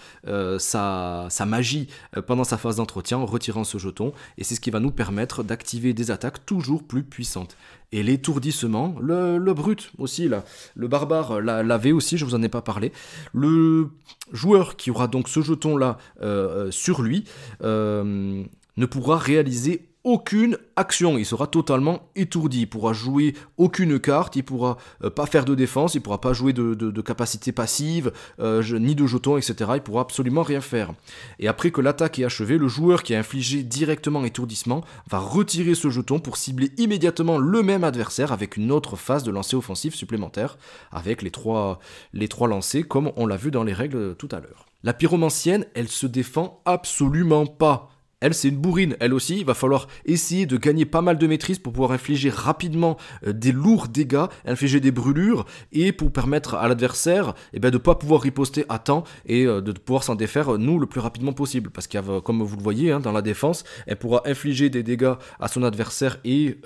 sa magie pendant sa phase d'entretien en retirant ce jeton, et c'est ce qui va nous permettre d'activer des attaques toujours plus puissantes. Et l'étourdissement, le brut aussi, là, le barbare l'avait aussi, je vous en ai pas parlé. Le joueur qui aura donc ce jeton-là sur lui ne pourra réaliser aucune action, il sera totalement étourdi, il pourra jouer aucune carte, il pourra pas faire de défense, il pourra pas jouer de capacité passive, ni de jetons, etc. Il pourra absolument rien faire. Et après que l'attaque est achevée, le joueur qui a infligé directement étourdissement va retirer ce jeton pour cibler immédiatement le même adversaire avec une autre phase de lancer offensif supplémentaire, avec les trois lancers comme on l'a vu dans les règles tout à l'heure. La pyromancienne, elle se défend absolument pas. Elle, c'est une bourrine. Elle aussi, il va falloir essayer de gagner pas mal de maîtrise pour pouvoir infliger rapidement des lourds dégâts, infliger des brûlures, et pour permettre à l'adversaire de ne pas pouvoir riposter à temps et de pouvoir s'en défaire, nous, le plus rapidement possible. Parce qu'il y a, comme vous le voyez, hein, dans la défense, elle pourra infliger des dégâts à son adversaire et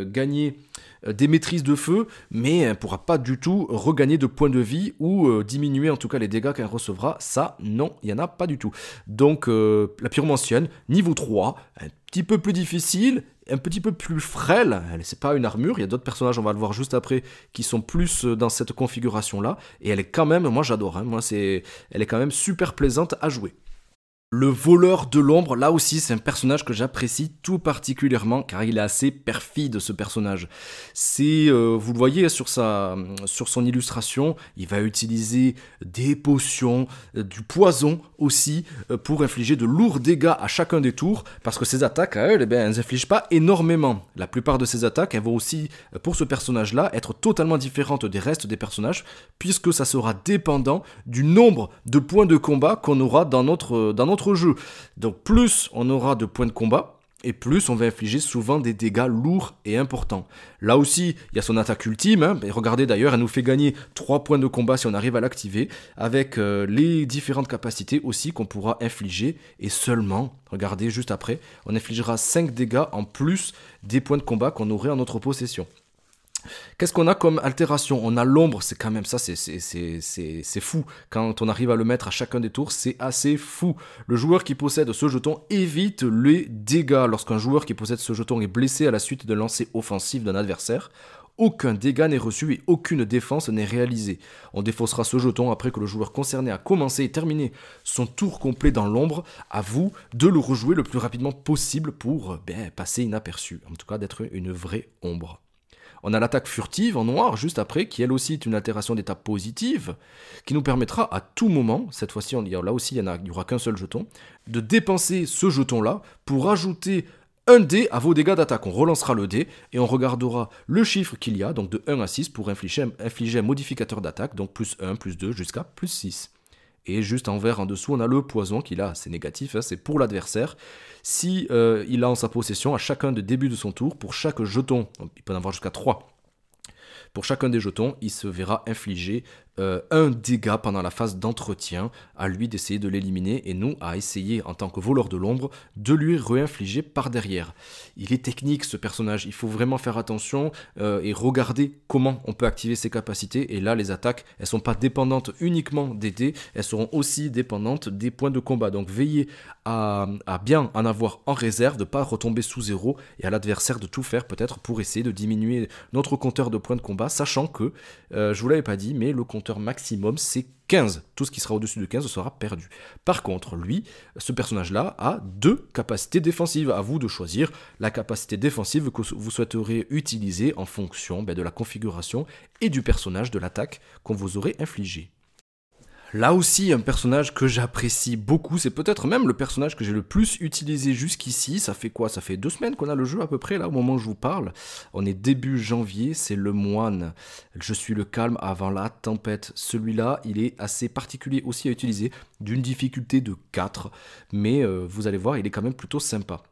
gagner des maîtrises de feu, mais elle ne pourra pas du tout regagner de points de vie ou diminuer en tout cas les dégâts qu'elle recevra. Ça, non, il n'y en a pas du tout. Donc la pyromancienne, niveau 3, un petit peu plus difficile, un petit peu plus frêle, c'est pas une armure, il y a d'autres personnages, on va le voir juste après, qui sont plus dans cette configuration-là, et elle est quand même, moi j'adore, hein, elle est quand même super plaisante à jouer. Le voleur de l'ombre, là aussi c'est un personnage que j'apprécie tout particulièrement car il est assez perfide ce personnage. C'est, vous le voyez sur son illustration, il va utiliser des potions, du poison aussi pour infliger de lourds dégâts à chacun des tours parce que ses attaques à elle, elles n'infligent pas énormément. La plupart de ses attaques, elles vont aussi pour ce personnage-là être totalement différentes des restes des personnages puisque ça sera dépendant du nombre de points de combat qu'on aura dans notre jeu. Donc plus on aura de points de combat, et plus on va infliger souvent des dégâts lourds et importants. Là aussi, il y a son attaque ultime, hein, et regardez d'ailleurs, elle nous fait gagner 3 points de combat si on arrive à l'activer, avec les différentes capacités aussi qu'on pourra infliger, et seulement, regardez juste après, on infligera 5 dégâts en plus des points de combat qu'on aurait en notre possession. Qu'est-ce qu'on a comme altération? On a l'ombre, c'est quand même ça, c'est fou. Quand on arrive à le mettre à chacun des tours, c'est assez fou. Le joueur qui possède ce jeton évite les dégâts. Lorsqu'un joueur qui possède ce jeton est blessé à la suite d'un lancer offensif d'un adversaire, aucun dégât n'est reçu et aucune défense n'est réalisée. On défaussera ce jeton après que le joueur concerné a commencé et terminé son tour complet dans l'ombre. À vous de le rejouer le plus rapidement possible pour passer inaperçu. En tout cas, d'être une vraie ombre. On a l'attaque furtive en noir juste après, qui elle aussi est une altération d'état positive, qui nous permettra à tout moment, cette fois-ci là aussi il n'y aura qu'un seul jeton, de dépenser ce jeton-là pour ajouter un dé à vos dégâts d'attaque. On relancera le dé et on regardera le chiffre qu'il y a, donc de 1 à 6, pour infliger un modificateur d'attaque, donc plus 1, plus 2, jusqu'à plus 6. Et juste en vert en dessous, on a le poison qui là, c'est négatif, hein, c'est pour l'adversaire. Si il a en sa possession à chacun des débuts de son tour, pour chaque jeton, il peut en avoir jusqu'à 3. Pour chacun des jetons, il se verra infliger un dégât pendant la phase d'entretien, à lui d'essayer de l'éliminer et nous à essayer en tant que voleur de l'ombre de lui réinfliger par derrière. Il est technique ce personnage, il faut vraiment faire attention et regarder comment on peut activer ses capacités, et là les attaques elles sont pas dépendantes uniquement des dés, elles seront aussi dépendantes des points de combat, donc veillez à bien en avoir en réserve, de ne pas retomber sous zéro et à l'adversaire de tout faire peut-être pour essayer de diminuer notre compteur de points de combat, sachant que, je vous l'avais pas dit, mais le compteur maximum c'est 15. Tout ce qui sera au-dessus de 15 sera perdu. Par contre, lui, ce personnage-là a 2 capacités défensives. À vous de choisir la capacité défensive que vous souhaiteriez utiliser en fonction de la configuration et du personnage de l'attaque qu'on vous aurait infligé. Là aussi, un personnage que j'apprécie beaucoup, c'est peut-être même le personnage que j'ai le plus utilisé jusqu'ici. Ça fait quoi? Ça fait 2 semaines qu'on a le jeu à peu près, là, au moment où je vous parle. On est début janvier, c'est le moine. Je suis le calme avant la tempête. Celui-là, il est assez particulier aussi à utiliser, d'une difficulté de 4. Mais vous allez voir, il est quand même plutôt sympa.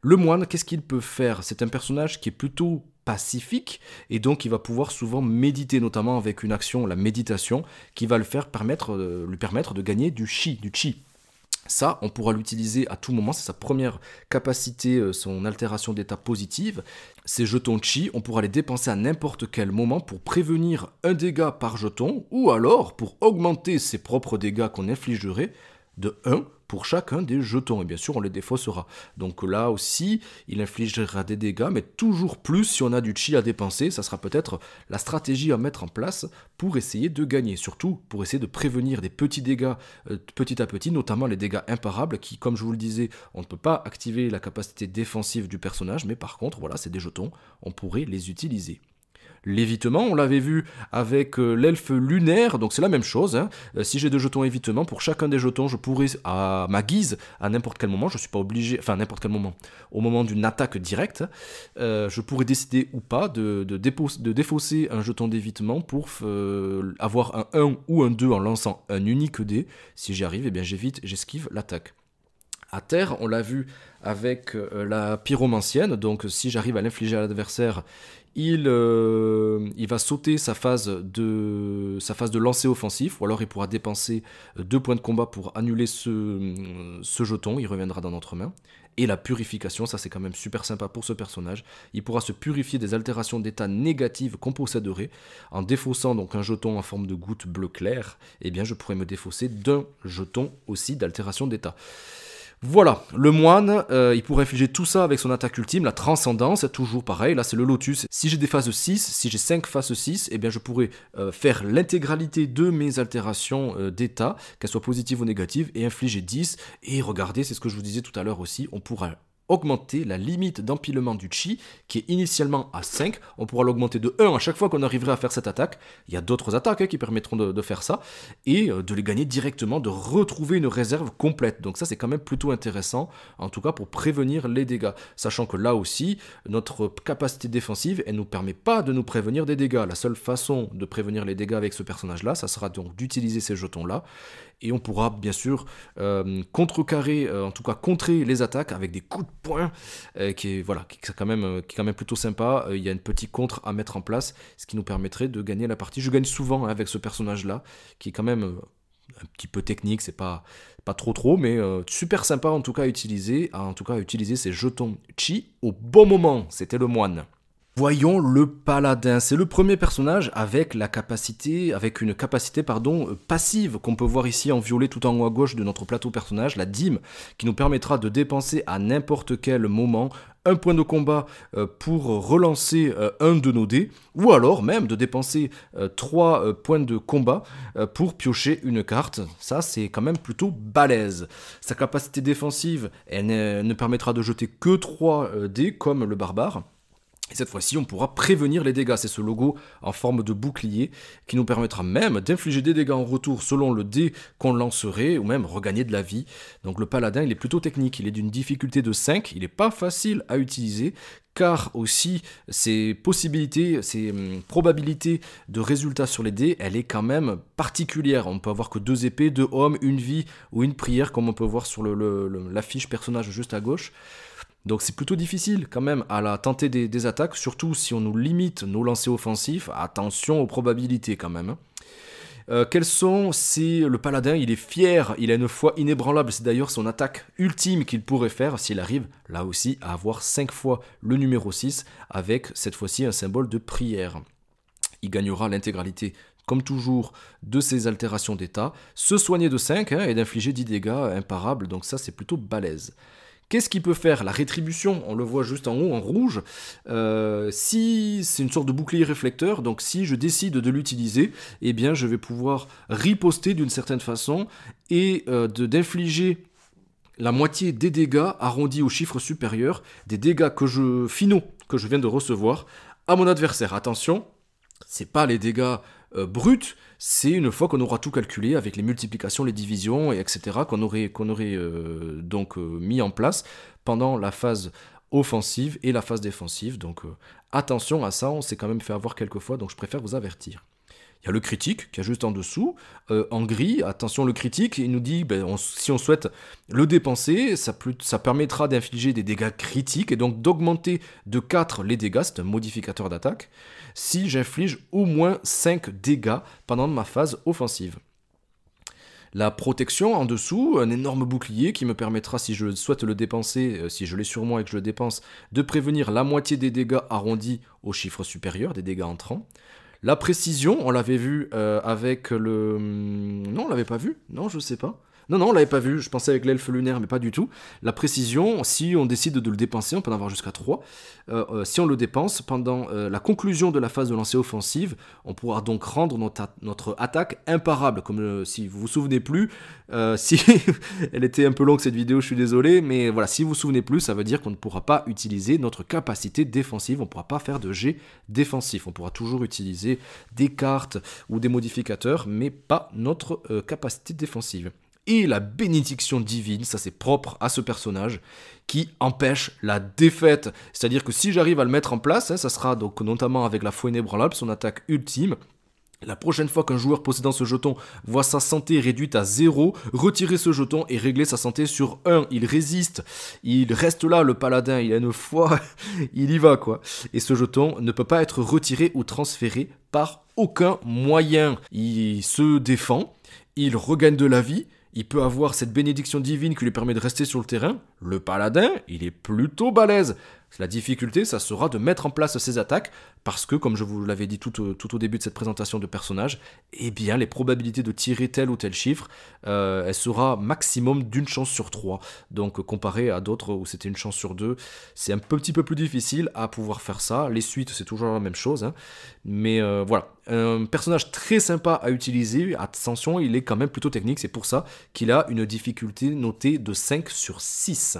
Le moine, qu'est-ce qu'il peut faire? C'est un personnage qui est plutôt pacifique et donc il va pouvoir souvent méditer, notamment avec une action, la méditation, qui va lui permettre de gagner du chi. Ça, on pourra l'utiliser à tout moment, c'est sa première capacité, son altération d'état positive. Ces jetons chi, on pourra les dépenser à n'importe quel moment pour prévenir un dégât par jeton, ou alors pour augmenter ses propres dégâts qu'on infligerait de 1 pour chacun des jetons. Et bien sûr, on les défaussera. Donc là aussi, il infligera des dégâts, mais toujours plus si on a du chi à dépenser. Ça sera peut-être la stratégie à mettre en place pour essayer de gagner. Surtout pour essayer de prévenir des petits dégâts petit à petit, notamment les dégâts imparables qui, comme je vous le disais, on ne peut pas activer la capacité défensive du personnage, mais par contre, voilà, c'est des jetons, on pourrait les utiliser. L'évitement, on l'avait vu avec l'elfe lunaire, donc c'est la même chose. Hein. Si j'ai 2 jetons évitement, pour chacun des jetons, je pourrais, à ma guise, à n'importe quel moment, je ne suis pas obligé, enfin n'importe quel moment, au moment d'une attaque directe, je pourrais décider ou pas de défausser un jeton d'évitement pour avoir un 1 ou un 2 en lançant un unique dé. Si j'y arrive, eh bien j'évite, j'esquive l'attaque. À terre, on l'a vu avec la pyromancienne, donc si j'arrive à l'infliger à l'adversaire, il va sauter sa phase de lancer offensif, ou alors il pourra dépenser 2 points de combat pour annuler ce jeton, il reviendra dans notre main. Et la purification, ça c'est quand même super sympa pour ce personnage, il pourra se purifier des altérations d'état négatives qu'on posséderait, en défaussant donc un jeton en forme de goutte bleu clair, eh bien je pourrais me défausser d'un jeton aussi d'altération d'état. Voilà, le moine, il pourrait infliger tout ça avec son attaque ultime, la transcendance, toujours pareil, là c'est le lotus. Si j'ai des phases 6, si j'ai 5 phases 6, eh bien je pourrais faire l'intégralité de mes altérations d'état, qu'elles soient positives ou négatives, et infliger 10. Et regardez, c'est ce que je vous disais tout à l'heure aussi, on pourra augmenter la limite d'empilement du chi, qui est initialement à 5, on pourra l'augmenter de 1 à chaque fois qu'on arriverait à faire cette attaque. Il y a d'autres attaques qui permettront de faire ça, et de les gagner directement, de retrouver une réserve complète. Donc ça c'est quand même plutôt intéressant, en tout cas pour prévenir les dégâts. Sachant que là aussi, notre capacité défensive, elle ne nous permet pas de nous prévenir des dégâts. La seule façon de prévenir les dégâts avec ce personnage-là, ça sera donc d'utiliser ces jetons-là, et on pourra bien sûr contrecarrer, en tout cas contrer les attaques avec des coups de poing, qui est quand même plutôt sympa. Il y a une petite contre à mettre en place, ce qui nous permettrait de gagner la partie. Je gagne souvent avec ce personnage-là, qui est quand même un petit peu technique, c'est pas trop, mais super sympa en tout cas à utiliser, ces jetons chi au bon moment. C'était le moine. Voyons le paladin, c'est le premier personnage avec une capacité passive qu'on peut voir ici en violet tout en haut à gauche de notre plateau personnage, la dîme, qui nous permettra de dépenser à n'importe quel moment un point de combat pour relancer un de nos dés, ou alors même de dépenser 3 points de combat pour piocher une carte. Ça c'est quand même plutôt balèze. Sa capacité défensive, elle ne permettra de jeter que 3 dés comme le barbare. Et cette fois-ci, on pourra prévenir les dégâts. C'est ce logo en forme de bouclier qui nous permettra même d'infliger des dégâts en retour selon le dé qu'on lancerait, ou même regagner de la vie. Donc le paladin, il est plutôt technique. Il est d'une difficulté de 5. Il n'est pas facile à utiliser, car aussi ses probabilités de résultats sur les dés, elle est quand même particulière. On ne peut avoir que 2 épées, 2 hommes, une vie ou une prière, comme on peut voir sur l'affiche personnage juste à gauche. Donc c'est plutôt difficile quand même à la tenter des attaques, surtout si on nous limite nos lancers offensifs. Attention aux probabilités quand même. Le paladin, il est fier, il a une foi inébranlable, c'est d'ailleurs son attaque ultime qu'il pourrait faire s'il arrive, là aussi, à avoir 5 fois le numéro 6, avec cette fois-ci un symbole de prière. Il gagnera l'intégralité, comme toujours, de ses altérations d'état, se soigner de 5 et d'infliger 10 dégâts imparables, donc ça c'est plutôt balèze. Qu'est-ce qu'il peut faire? La rétribution, on le voit juste en haut en rouge. Si c'est une sorte de bouclier réflecteur, donc si je décide de l'utiliser, eh bien je vais pouvoir riposter d'une certaine façon et d'infliger la moitié des dégâts arrondis au chiffre supérieur, des dégâts finaux que je viens de recevoir à mon adversaire. Attention, c'est pas les dégâts bruts, c'est une fois qu'on aura tout calculé avec les multiplications, les divisions, etc. qu'on aurait mis en place pendant la phase offensive et la phase défensive. Donc attention à ça, on s'est quand même fait avoir quelques fois, donc je préfère vous avertir. Il y a le critique qui est juste en dessous, en gris. Attention, le critique, il nous dit, si on souhaite le dépenser, ça permettra d'infliger des dégâts critiques et donc d'augmenter de 4 les dégâts, c'est un modificateur d'attaque, si j'inflige au moins 5 dégâts pendant ma phase offensive. La protection en dessous, un énorme bouclier qui me permettra, si je souhaite le dépenser, si je l'ai sur moi et que je le dépense, de prévenir la moitié des dégâts arrondis au chiffre supérieur, des dégâts entrants. La précision, on l'avait vu avec le... Non, on l'avait pas vu. Non, je sais pas. Non, on l'avait pas vu. Je pensais avec l'elfe lunaire, mais pas du tout. La précision, si on décide de le dépenser, on peut en avoir jusqu'à 3. Si on le dépense, pendant la conclusion de la phase de lancer offensive, on pourra donc rendre notre attaque imparable. Comme si vous vous souvenez plus, si elle était un peu longue cette vidéo, je suis désolé, mais voilà, si vous vous souvenez plus, ça veut dire qu'on ne pourra pas utiliser notre capacité défensive, on ne pourra pas faire de jet défensif. On pourra toujours utiliser des cartes ou des modificateurs, mais pas notre capacité défensive. Et la bénédiction divine, ça c'est propre à ce personnage, qui empêche la défaite. C'est-à-dire que si j'arrive à le mettre en place, ça sera donc notamment avec la fouet inébranlable, son attaque ultime. La prochaine fois qu'un joueur possédant ce jeton voit sa santé réduite à 0, retirer ce jeton et régler sa santé sur 1. Il résiste, il reste là, le paladin, il a une foi, il y va quoi. Et ce jeton ne peut pas être retiré ou transféré par aucun moyen. Il se défend, il regagne de la vie. Il peut avoir cette bénédiction divine qui lui permet de rester sur le terrain. Le paladin, il est plutôt balèze. La difficulté, ça sera de mettre en place ses attaques, parce que, comme je vous l'avais dit tout au début de cette présentation de personnage, eh bien, les probabilités de tirer tel ou tel chiffre, elle sera maximum d'une chance sur 3. Donc, comparé à d'autres où c'était une chance sur 2, c'est un petit peu plus difficile à pouvoir faire ça. Les suites, c'est toujours la même chose. Hein. Mais voilà, un personnage très sympa à utiliser. Attention, il est quand même plutôt technique. C'est pour ça qu'il a une difficulté notée de 5 sur 6.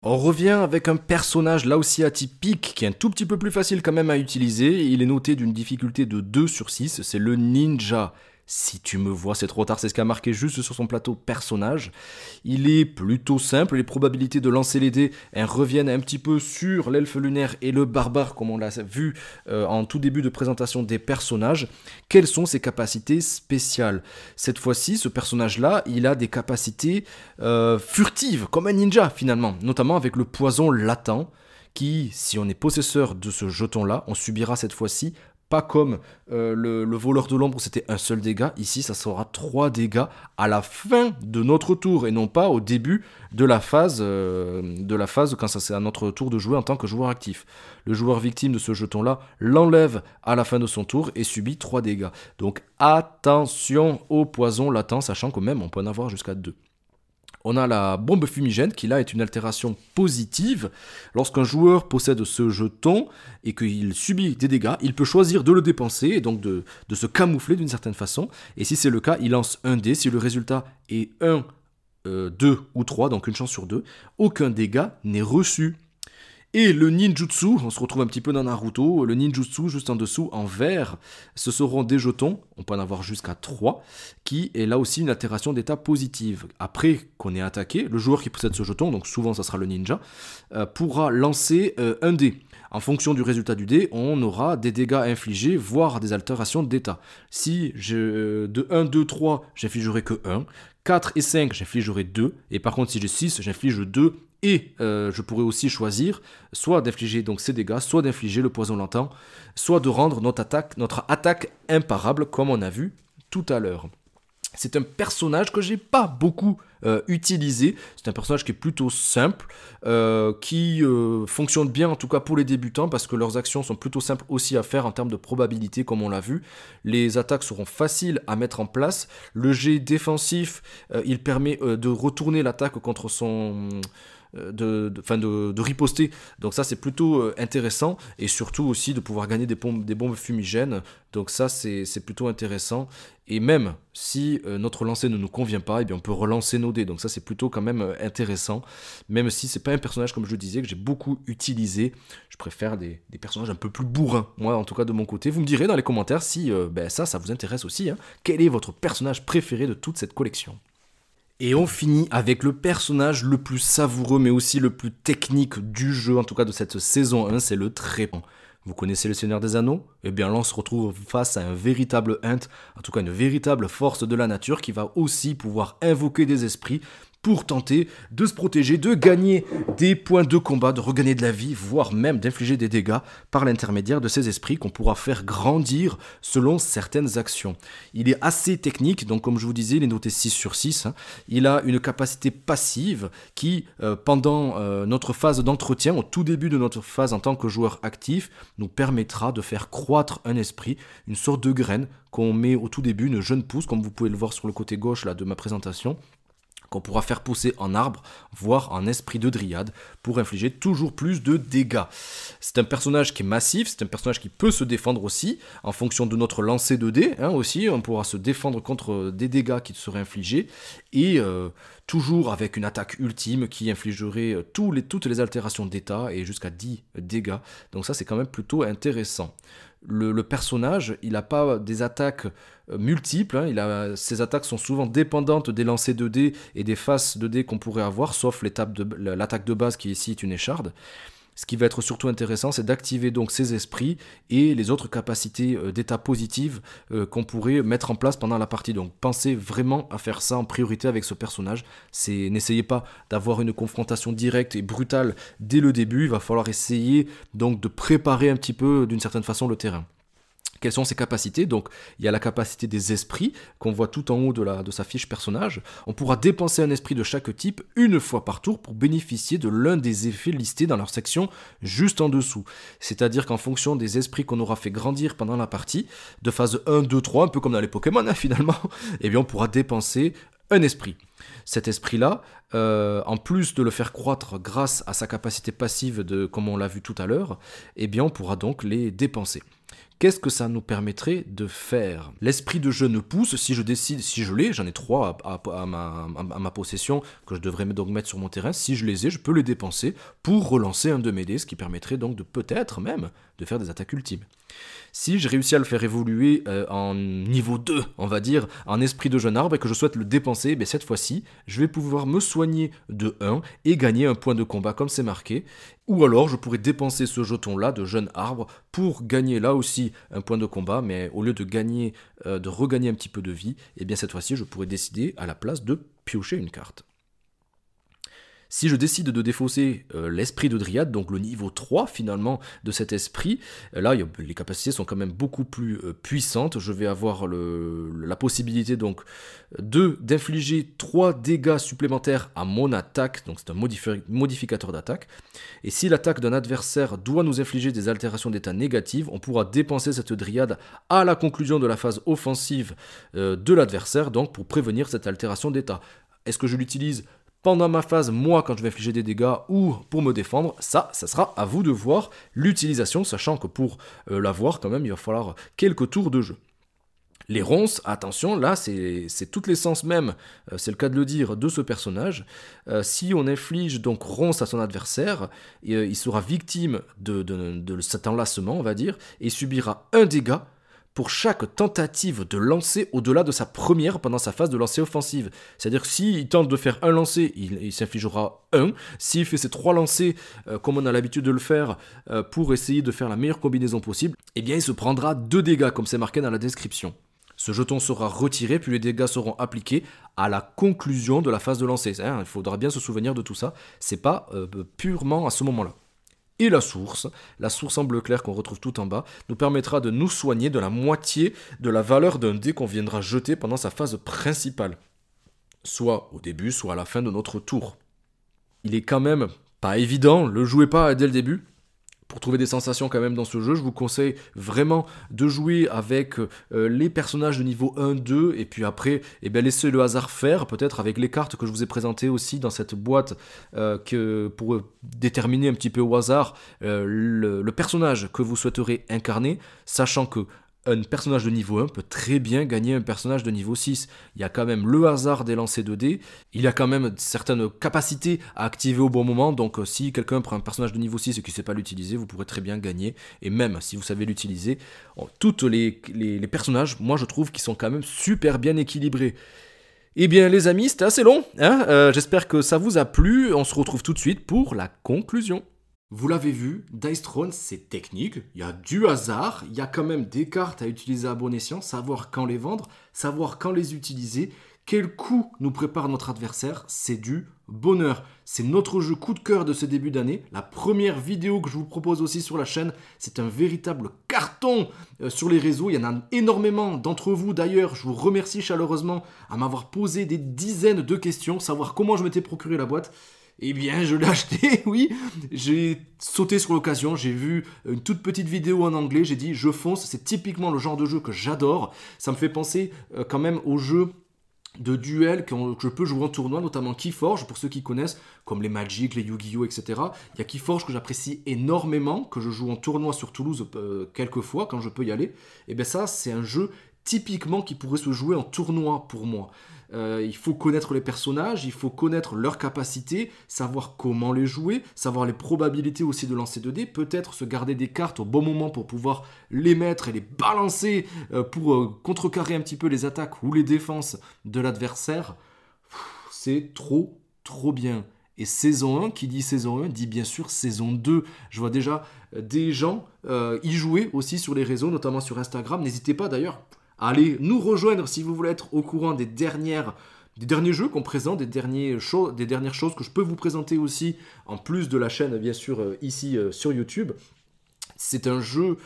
On revient avec un personnage là aussi atypique, qui est un tout petit peu plus facile quand même à utiliser. Il est noté d'une difficulté de 2 sur 6, c'est le ninja. Si tu me vois, c'est trop tard, c'est ce qu'a marqué juste sur son plateau personnage. Il est plutôt simple, les probabilités de lancer les dés, elles reviennent un petit peu sur l'elfe lunaire et le barbare, comme on l'a vu en tout début de présentation des personnages. Quelles sont ses capacités spéciales? Cette fois-ci, ce personnage-là, il a des capacités furtives, comme un ninja finalement, notamment avec le poison latent, qui, si on est possesseur de ce jeton-là, on subira cette fois-ci pas comme le voleur de l'ombre où c'était un seul dégât. Ici, ça sera 3 dégâts à la fin de notre tour et non pas au début de la phase quand c'est à notre tour de jouer en tant que joueur actif. Le joueur victime de ce jeton-là l'enlève à la fin de son tour et subit 3 dégâts. Donc attention au poison latent, sachant que même on peut en avoir jusqu'à 2. On a la bombe fumigène qui là est une altération positive. Lorsqu'un joueur possède ce jeton et qu'il subit des dégâts, il peut choisir de le dépenser et donc de se camoufler d'une certaine façon. Et si c'est le cas, il lance un dé. Si le résultat est 1, 2 ou 3, donc une chance sur 2, aucun dégât n'est reçu. Et le ninjutsu, on se retrouve un petit peu dans Naruto, le ninjutsu juste en dessous en vert, ce seront des jetons, on peut en avoir jusqu'à 3, qui est là aussi une altération d'état positive. Après qu'on ait attaqué, le joueur qui possède ce jeton, donc souvent ça sera le ninja, pourra lancer un dé. En fonction du résultat du dé, on aura des dégâts infligés, voire des altérations d'état. Si de 1, 2, 3, j'infligerai que 1, 4 et 5, j'infligerai 2, et par contre si j'ai 6, j'inflige 2, et je pourrais aussi choisir soit d'infliger donc ces dégâts, soit d'infliger le poison latent, soit de rendre notre attaque imparable, comme on a vu tout à l'heure. C'est un personnage que j'ai pas beaucoup utilisé, c'est un personnage qui est plutôt simple, qui fonctionne bien en tout cas pour les débutants parce que leurs actions sont plutôt simples aussi à faire en termes de probabilité comme on l'a vu. Les attaques seront faciles à mettre en place, le jet défensif il permet de retourner l'attaque contre son... de riposter, donc ça c'est plutôt intéressant et surtout aussi de pouvoir gagner des bombes fumigènes, donc ça c'est plutôt intéressant. Et même si notre lancer ne nous convient pas, eh bien on peut relancer nos dés, donc ça c'est plutôt quand même intéressant, même si c'est pas un personnage comme je le disais que j'ai beaucoup utilisé. Je préfère des personnages un peu plus bourrins, moi en tout cas de mon côté. Vous me direz dans les commentaires si ça vous intéresse aussi, hein. Quel est votre personnage préféré de toute cette collection? Et on finit avec le personnage le plus savoureux mais aussi le plus technique du jeu, en tout cas de cette saison 1, c'est le trépan. Vous connaissez le Seigneur des Anneaux? Eh bien là on se retrouve face à un véritable Ent, en tout cas une véritable force de la nature qui va aussi pouvoir invoquer des esprits pour tenter de se protéger, de gagner des points de combat, de regagner de la vie, voire même d'infliger des dégâts par l'intermédiaire de ces esprits qu'on pourra faire grandir selon certaines actions. Il est assez technique, donc comme je vous disais, il est noté 6 sur 6. Il a une capacité passive qui, pendant notre phase d'entretien, au tout début de notre phase en tant que joueur actif, nous permettra de faire croître un esprit, une sorte de graine qu'on met au tout début, une jeune pousse, comme vous pouvez le voir sur le côté gauche là, de ma présentation, qu'on pourra faire pousser en arbre, voire en esprit de dryade, pour infliger toujours plus de dégâts. C'est un personnage qui est massif, c'est un personnage qui peut se défendre aussi, en fonction de notre lancer de dés, aussi, on pourra se défendre contre des dégâts qui seraient infligés, et toujours avec une attaque ultime qui infligerait toutes les altérations d'état, et jusqu'à 10 dégâts, donc ça c'est quand même plutôt intéressant. Le personnage, il n'a pas des attaques multiples, ses attaques sont souvent dépendantes des lancers de dés et des faces de dés qu'on pourrait avoir, sauf l'attaque de base qui ici est une écharde. Ce qui va être surtout intéressant, c'est d'activer donc ses esprits et les autres capacités d'état positives qu'on pourrait mettre en place pendant la partie. Donc pensez vraiment à faire ça en priorité avec ce personnage. N'essayez pas d'avoir une confrontation directe et brutale dès le début. Il va falloir essayer donc de préparer un petit peu d'une certaine façon le terrain. Quelles sont ses capacités? Donc, il y a la capacité des esprits, qu'on voit tout en haut de sa fiche personnage. On pourra dépenser un esprit de chaque type une fois par tour pour bénéficier de l'un des effets listés dans leur section juste en dessous. C'est-à-dire qu'en fonction des esprits qu'on aura fait grandir pendant la partie, de phase 1, 2, 3, un peu comme dans les Pokémon finalement, eh bien on pourra dépenser un esprit. Cet esprit-là, en plus de le faire croître grâce à sa capacité passive, comme on l'a vu tout à l'heure, eh bien on pourra donc les dépenser. Qu'est-ce que ça nous permettrait de faire? L'esprit de jeune pousse, si je décide, si je l'ai, j'en ai 3 à ma possession, que je devrais donc mettre sur mon terrain, si je les ai, je peux les dépenser pour relancer un de mes dés, ce qui permettrait donc de peut-être même de faire des attaques ultimes. Si j'ai réussi à le faire évoluer en niveau 2, on va dire, en esprit de jeune arbre, et que je souhaite le dépenser, ben cette fois-ci, je vais pouvoir me soigner de 1 et gagner un point de combat comme c'est marqué. Ou alors, je pourrais dépenser ce jeton-là de jeune arbre pour gagner là aussi un point de combat, mais au lieu de regagner un petit peu de vie, et bien cette fois-ci, je pourrais décider à la place de piocher une carte. Si je décide de défausser l'esprit de dryade, donc le niveau 3 finalement de cet esprit, là les capacités sont quand même beaucoup plus puissantes. Je vais avoir la possibilité donc d'infliger 3 dégâts supplémentaires à mon attaque, donc c'est un modificateur d'attaque. Et si l'attaque d'un adversaire doit nous infliger des altérations d'état négatives, on pourra dépenser cette dryade à la conclusion de la phase offensive de l'adversaire, donc pour prévenir cette altération d'état. Est-ce que je l'utilise pendant ma phase, moi, quand je vais infliger des dégâts ou pour me défendre? Ça sera à vous de voir l'utilisation, sachant que pour l'avoir, quand même, il va falloir quelques tours de jeu. Les ronces, attention, là, c'est toute l'essence même, c'est le cas de le dire, de ce personnage. Si on inflige donc ronce à son adversaire, il sera victime de cet enlacement, on va dire, et subira un dégât pour chaque tentative de lancer au-delà de sa première pendant sa phase de lancer offensive. C'est-à-dire que s'il tente de faire un lancer, il s'infligera 1. S'il fait ses 3 lancers, comme on a l'habitude de le faire, pour essayer de faire la meilleure combinaison possible, eh bien il se prendra 2 dégâts, comme c'est marqué dans la description. Ce jeton sera retiré, puis les dégâts seront appliqués à la conclusion de la phase de lancer. Il faudra bien se souvenir de tout ça, c'est pas purement à ce moment-là. Et la source en bleu clair qu'on retrouve tout en bas, nous permettra de nous soigner de la moitié de la valeur d'un dé qu'on viendra jeter pendant sa phase principale. Soit au début, soit à la fin de notre tour. Il est quand même pas évident, le jouez pas dès le début. Pour trouver des sensations quand même dans ce jeu, je vous conseille vraiment de jouer avec les personnages de niveau 1, 2, et puis après, laissez le hasard faire, peut-être avec les cartes que je vous ai présentées aussi dans cette boîte, pour déterminer un petit peu au hasard le personnage que vous souhaiterez incarner, sachant que un personnage de niveau 1 peut très bien gagner un personnage de niveau 6. Il y a quand même le hasard des lancers de dés, il y a quand même certaines capacités à activer au bon moment, donc si quelqu'un prend un personnage de niveau 6 et qui ne sait pas l'utiliser, vous pourrez très bien gagner, et même si vous savez l'utiliser, tous les personnages, moi je trouve qu'ils sont quand même super bien équilibrés. Eh bien les amis, c'était assez long, j'espère que ça vous a plu, on se retrouve tout de suite pour la conclusion. Vous l'avez vu, Dice Throne, c'est technique, il y a du hasard, il y a quand même des cartes à utiliser à bon escient, savoir quand les vendre, savoir quand les utiliser, quel coup nous prépare notre adversaire, c'est du bonheur. C'est notre jeu coup de cœur de ce début d'année. La première vidéo que je vous propose aussi sur la chaîne, c'est un véritable carton sur les réseaux. Il y en a énormément d'entre vous d'ailleurs. Je vous remercie chaleureusement à m'avoir posé des dizaines de questions, savoir comment je m'étais procuré la boîte. Eh bien, je l'ai acheté, oui. J'ai sauté sur l'occasion, j'ai vu une toute petite vidéo en anglais, j'ai dit je fonce, c'est typiquement le genre de jeu que j'adore. Ça me fait penser quand même au jeu de duel que je peux jouer en tournoi, notamment Keyforge, pour ceux qui connaissent, comme les Magic, les Yu-Gi-Oh, etc. Il y a Keyforge que j'apprécie énormément, que je joue en tournoi sur Toulouse quelques fois, quand je peux y aller. Et bien ça, c'est un jeu typiquement qui pourrait se jouer en tournoi pour moi. Il faut connaître les personnages, il faut connaître leurs capacités, savoir comment les jouer, savoir les probabilités aussi de lancer 2 dés, peut-être se garder des cartes au bon moment pour pouvoir les mettre et les balancer pour contrecarrer un petit peu les attaques ou les défenses de l'adversaire. C'est trop bien. Et saison 1, qui dit saison 1, dit bien sûr saison 2. Je vois déjà des gens y jouer aussi sur les réseaux, notamment sur Instagram. N'hésitez pas d'ailleurs. Allez nous rejoindre si vous voulez être au courant des derniers jeux qu'on présente, des dernières choses que je peux vous présenter aussi, en plus de la chaîne, bien sûr, ici sur YouTube. C'est un jeu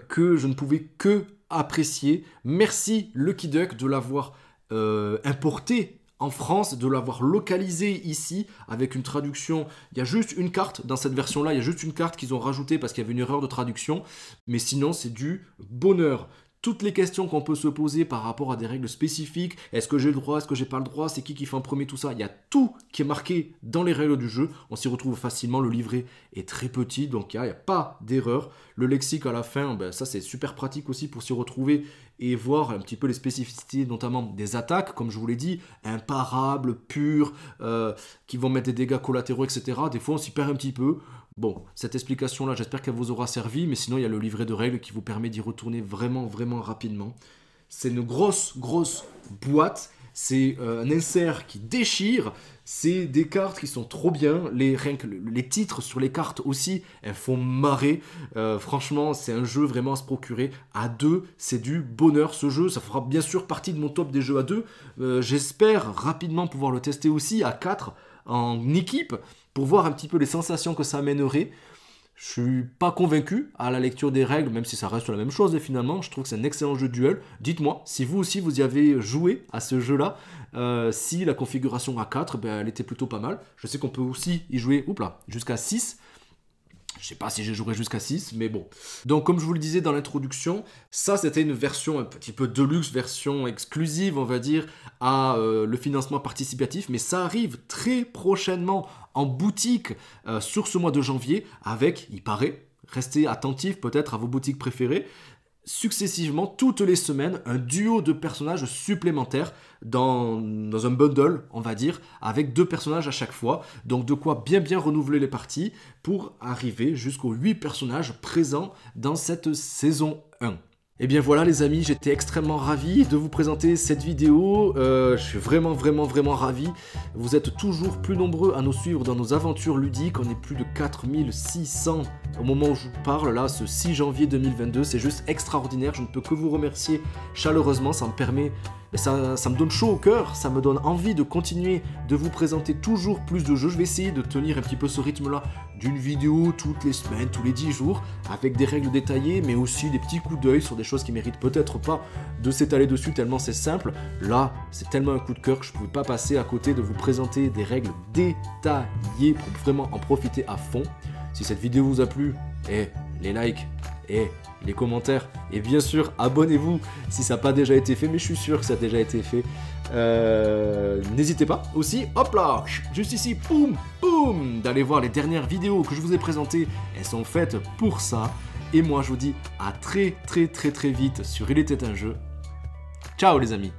que je ne pouvais que apprécier. Merci Lucky Duck de l'avoir importé en France, de l'avoir localisé ici avec une traduction. Il y a juste une carte dans cette version-là, il y a juste une carte qu'ils ont rajoutée parce qu'il y avait une erreur de traduction. Mais sinon, c'est du bonheur. Toutes les questions qu'on peut se poser par rapport à des règles spécifiques, est-ce que j'ai le droit, est-ce que j'ai pas le droit, c'est qui fait en premier, tout ça, il y a tout qui est marqué dans les règles du jeu, on s'y retrouve facilement, le livret est très petit, donc il n'y a pas d'erreur. Le lexique à la fin, ben, ça c'est super pratique aussi pour s'y retrouver et voir un petit peu les spécificités, notamment des attaques, comme je vous l'ai dit, imparables, pures, qui vont mettre des dégâts collatéraux, etc. Des fois on s'y perd un petit peu. Bon, cette explication-là, j'espère qu'elle vous aura servi, mais sinon, il y a le livret de règles qui vous permet d'y retourner vraiment rapidement. C'est une grosse boîte, c'est un insert qui déchire, c'est des cartes qui sont trop bien, les titres sur les cartes aussi, elles font marrer. Franchement, c'est un jeu vraiment à se procurer. À 2, c'est du bonheur ce jeu, ça fera bien sûr partie de mon top des jeux à 2. J'espère rapidement pouvoir le tester aussi à 4 en équipe, pour voir un petit peu les sensations que ça amènerait. Je suis pas convaincu à la lecture des règles, même si ça reste la même chose et finalement, je trouve que c'est un excellent jeu de duel. Dites-moi si vous aussi vous y avez joué à ce jeu-là, si la configuration à 4, ben, elle était plutôt pas mal. Je sais qu'on peut aussi y jouer jusqu'à 6. Je sais pas si j'ai joué jusqu'à 6, mais bon. Donc comme je vous le disais dans l'introduction, ça c'était une version un petit peu deluxe, version exclusive on va dire, à le financement participatif. Mais ça arrive très prochainement en boutique sur ce mois de janvier avec, il paraît, restez attentifs peut-être à vos boutiques préférées, successivement, toutes les semaines, un duo de personnages supplémentaires dans un bundle, on va dire, avec 2 personnages à chaque fois. Donc de quoi bien renouveler les parties pour arriver jusqu'aux 8 personnages présents dans cette saison 1. Et bien voilà les amis, j'étais extrêmement ravi de vous présenter cette vidéo, je suis vraiment ravi. Vous êtes toujours plus nombreux à nous suivre dans nos aventures ludiques, on est plus de 4600 au moment où je vous parle, là, ce 6 janvier 2022, c'est juste extraordinaire, je ne peux que vous remercier chaleureusement, ça me permet, ça me donne chaud au cœur, ça me donne envie de continuer de vous présenter toujours plus de jeux. Je vais essayer de tenir un petit peu ce rythme-là d'une vidéo toutes les semaines, tous les 10 jours, avec des règles détaillées, mais aussi des petits coups d'œil sur des choses qui méritent peut-être pas de s'étaler dessus tellement c'est simple. Là, c'est tellement un coup de cœur que je ne pouvais pas passer à côté de vous présenter des règles détaillées pour vraiment en profiter à fond. Si cette vidéo vous a plu, les likes, les commentaires, et bien sûr, abonnez-vous si ça n'a pas déjà été fait, mais je suis sûr que ça a déjà été fait. N'hésitez pas aussi, hop là, juste ici, boum, d'aller voir les dernières vidéos que je vous ai présentées. Elles sont faites pour ça. Et moi, je vous dis à très vite sur Il était un jeu. Ciao les amis.